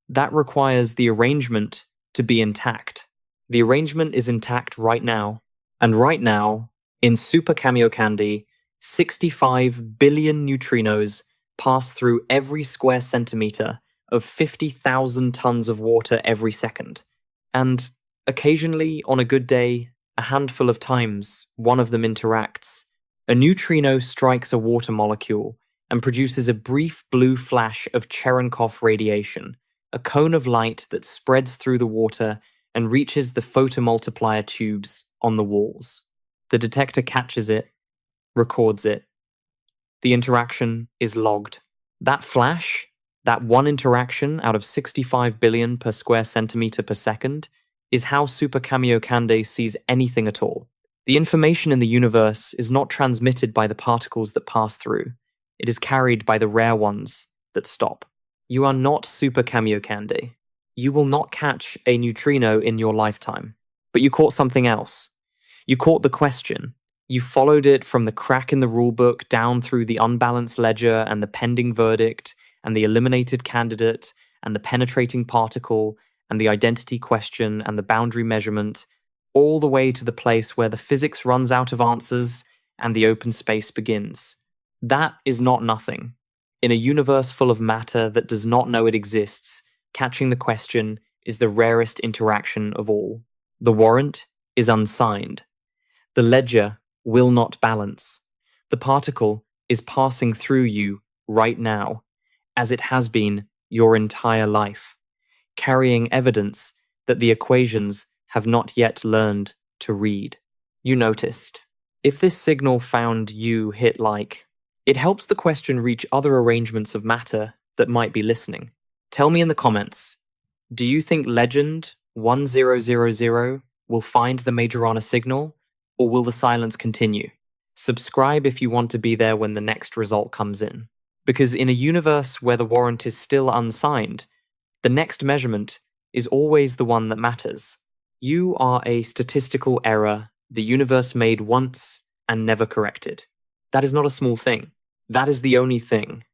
that requires the arrangement to be intact. The arrangement is intact right now, and right now, in Super Kamiokande, 65 billion neutrinos pass through every square centimeter of 50,000 tons of water every second. And occasionally, on a good day, a handful of times, one of them interacts. A neutrino strikes a water molecule and produces a brief blue flash of Cherenkov radiation, a cone of light that spreads through the water and reaches the photomultiplier tubes on the walls. The detector catches it, records it. The interaction is logged. That flash, that one interaction out of 65 billion per square centimeter per second, is how Super Kamiokande sees anything at all. The information in the universe is not transmitted by the particles that pass through. It is carried by the rare ones that stop. You are not Super Kamiokande. You will not catch a neutrino in your lifetime. But you caught something else. You caught the question. You followed it from the crack in the rulebook down through the unbalanced ledger and the pending verdict and the eliminated candidate and the penetrating particle and the identity question and the boundary measurement, all the way to the place where the physics runs out of answers and the open space begins. That is not nothing. In a universe full of matter that does not know it exists, catching the question is the rarest interaction of all. The warrant is unsigned. The ledger will not balance. The particle is passing through you right now, as it has been your entire life, carrying evidence that the equations have not yet learned to read. You noticed. If this signal found you hit like, it helps the question reach other arrangements of matter that might be listening. Tell me in the comments, do you think Legend 1000 will find the Majorana signal, or will the silence continue? Subscribe if you want to be there when the next result comes in. Because in a universe where the warrant is still unsigned, the next measurement is always the one that matters. You are a statistical error the universe made once and never corrected. That is not a small thing. That is the only thing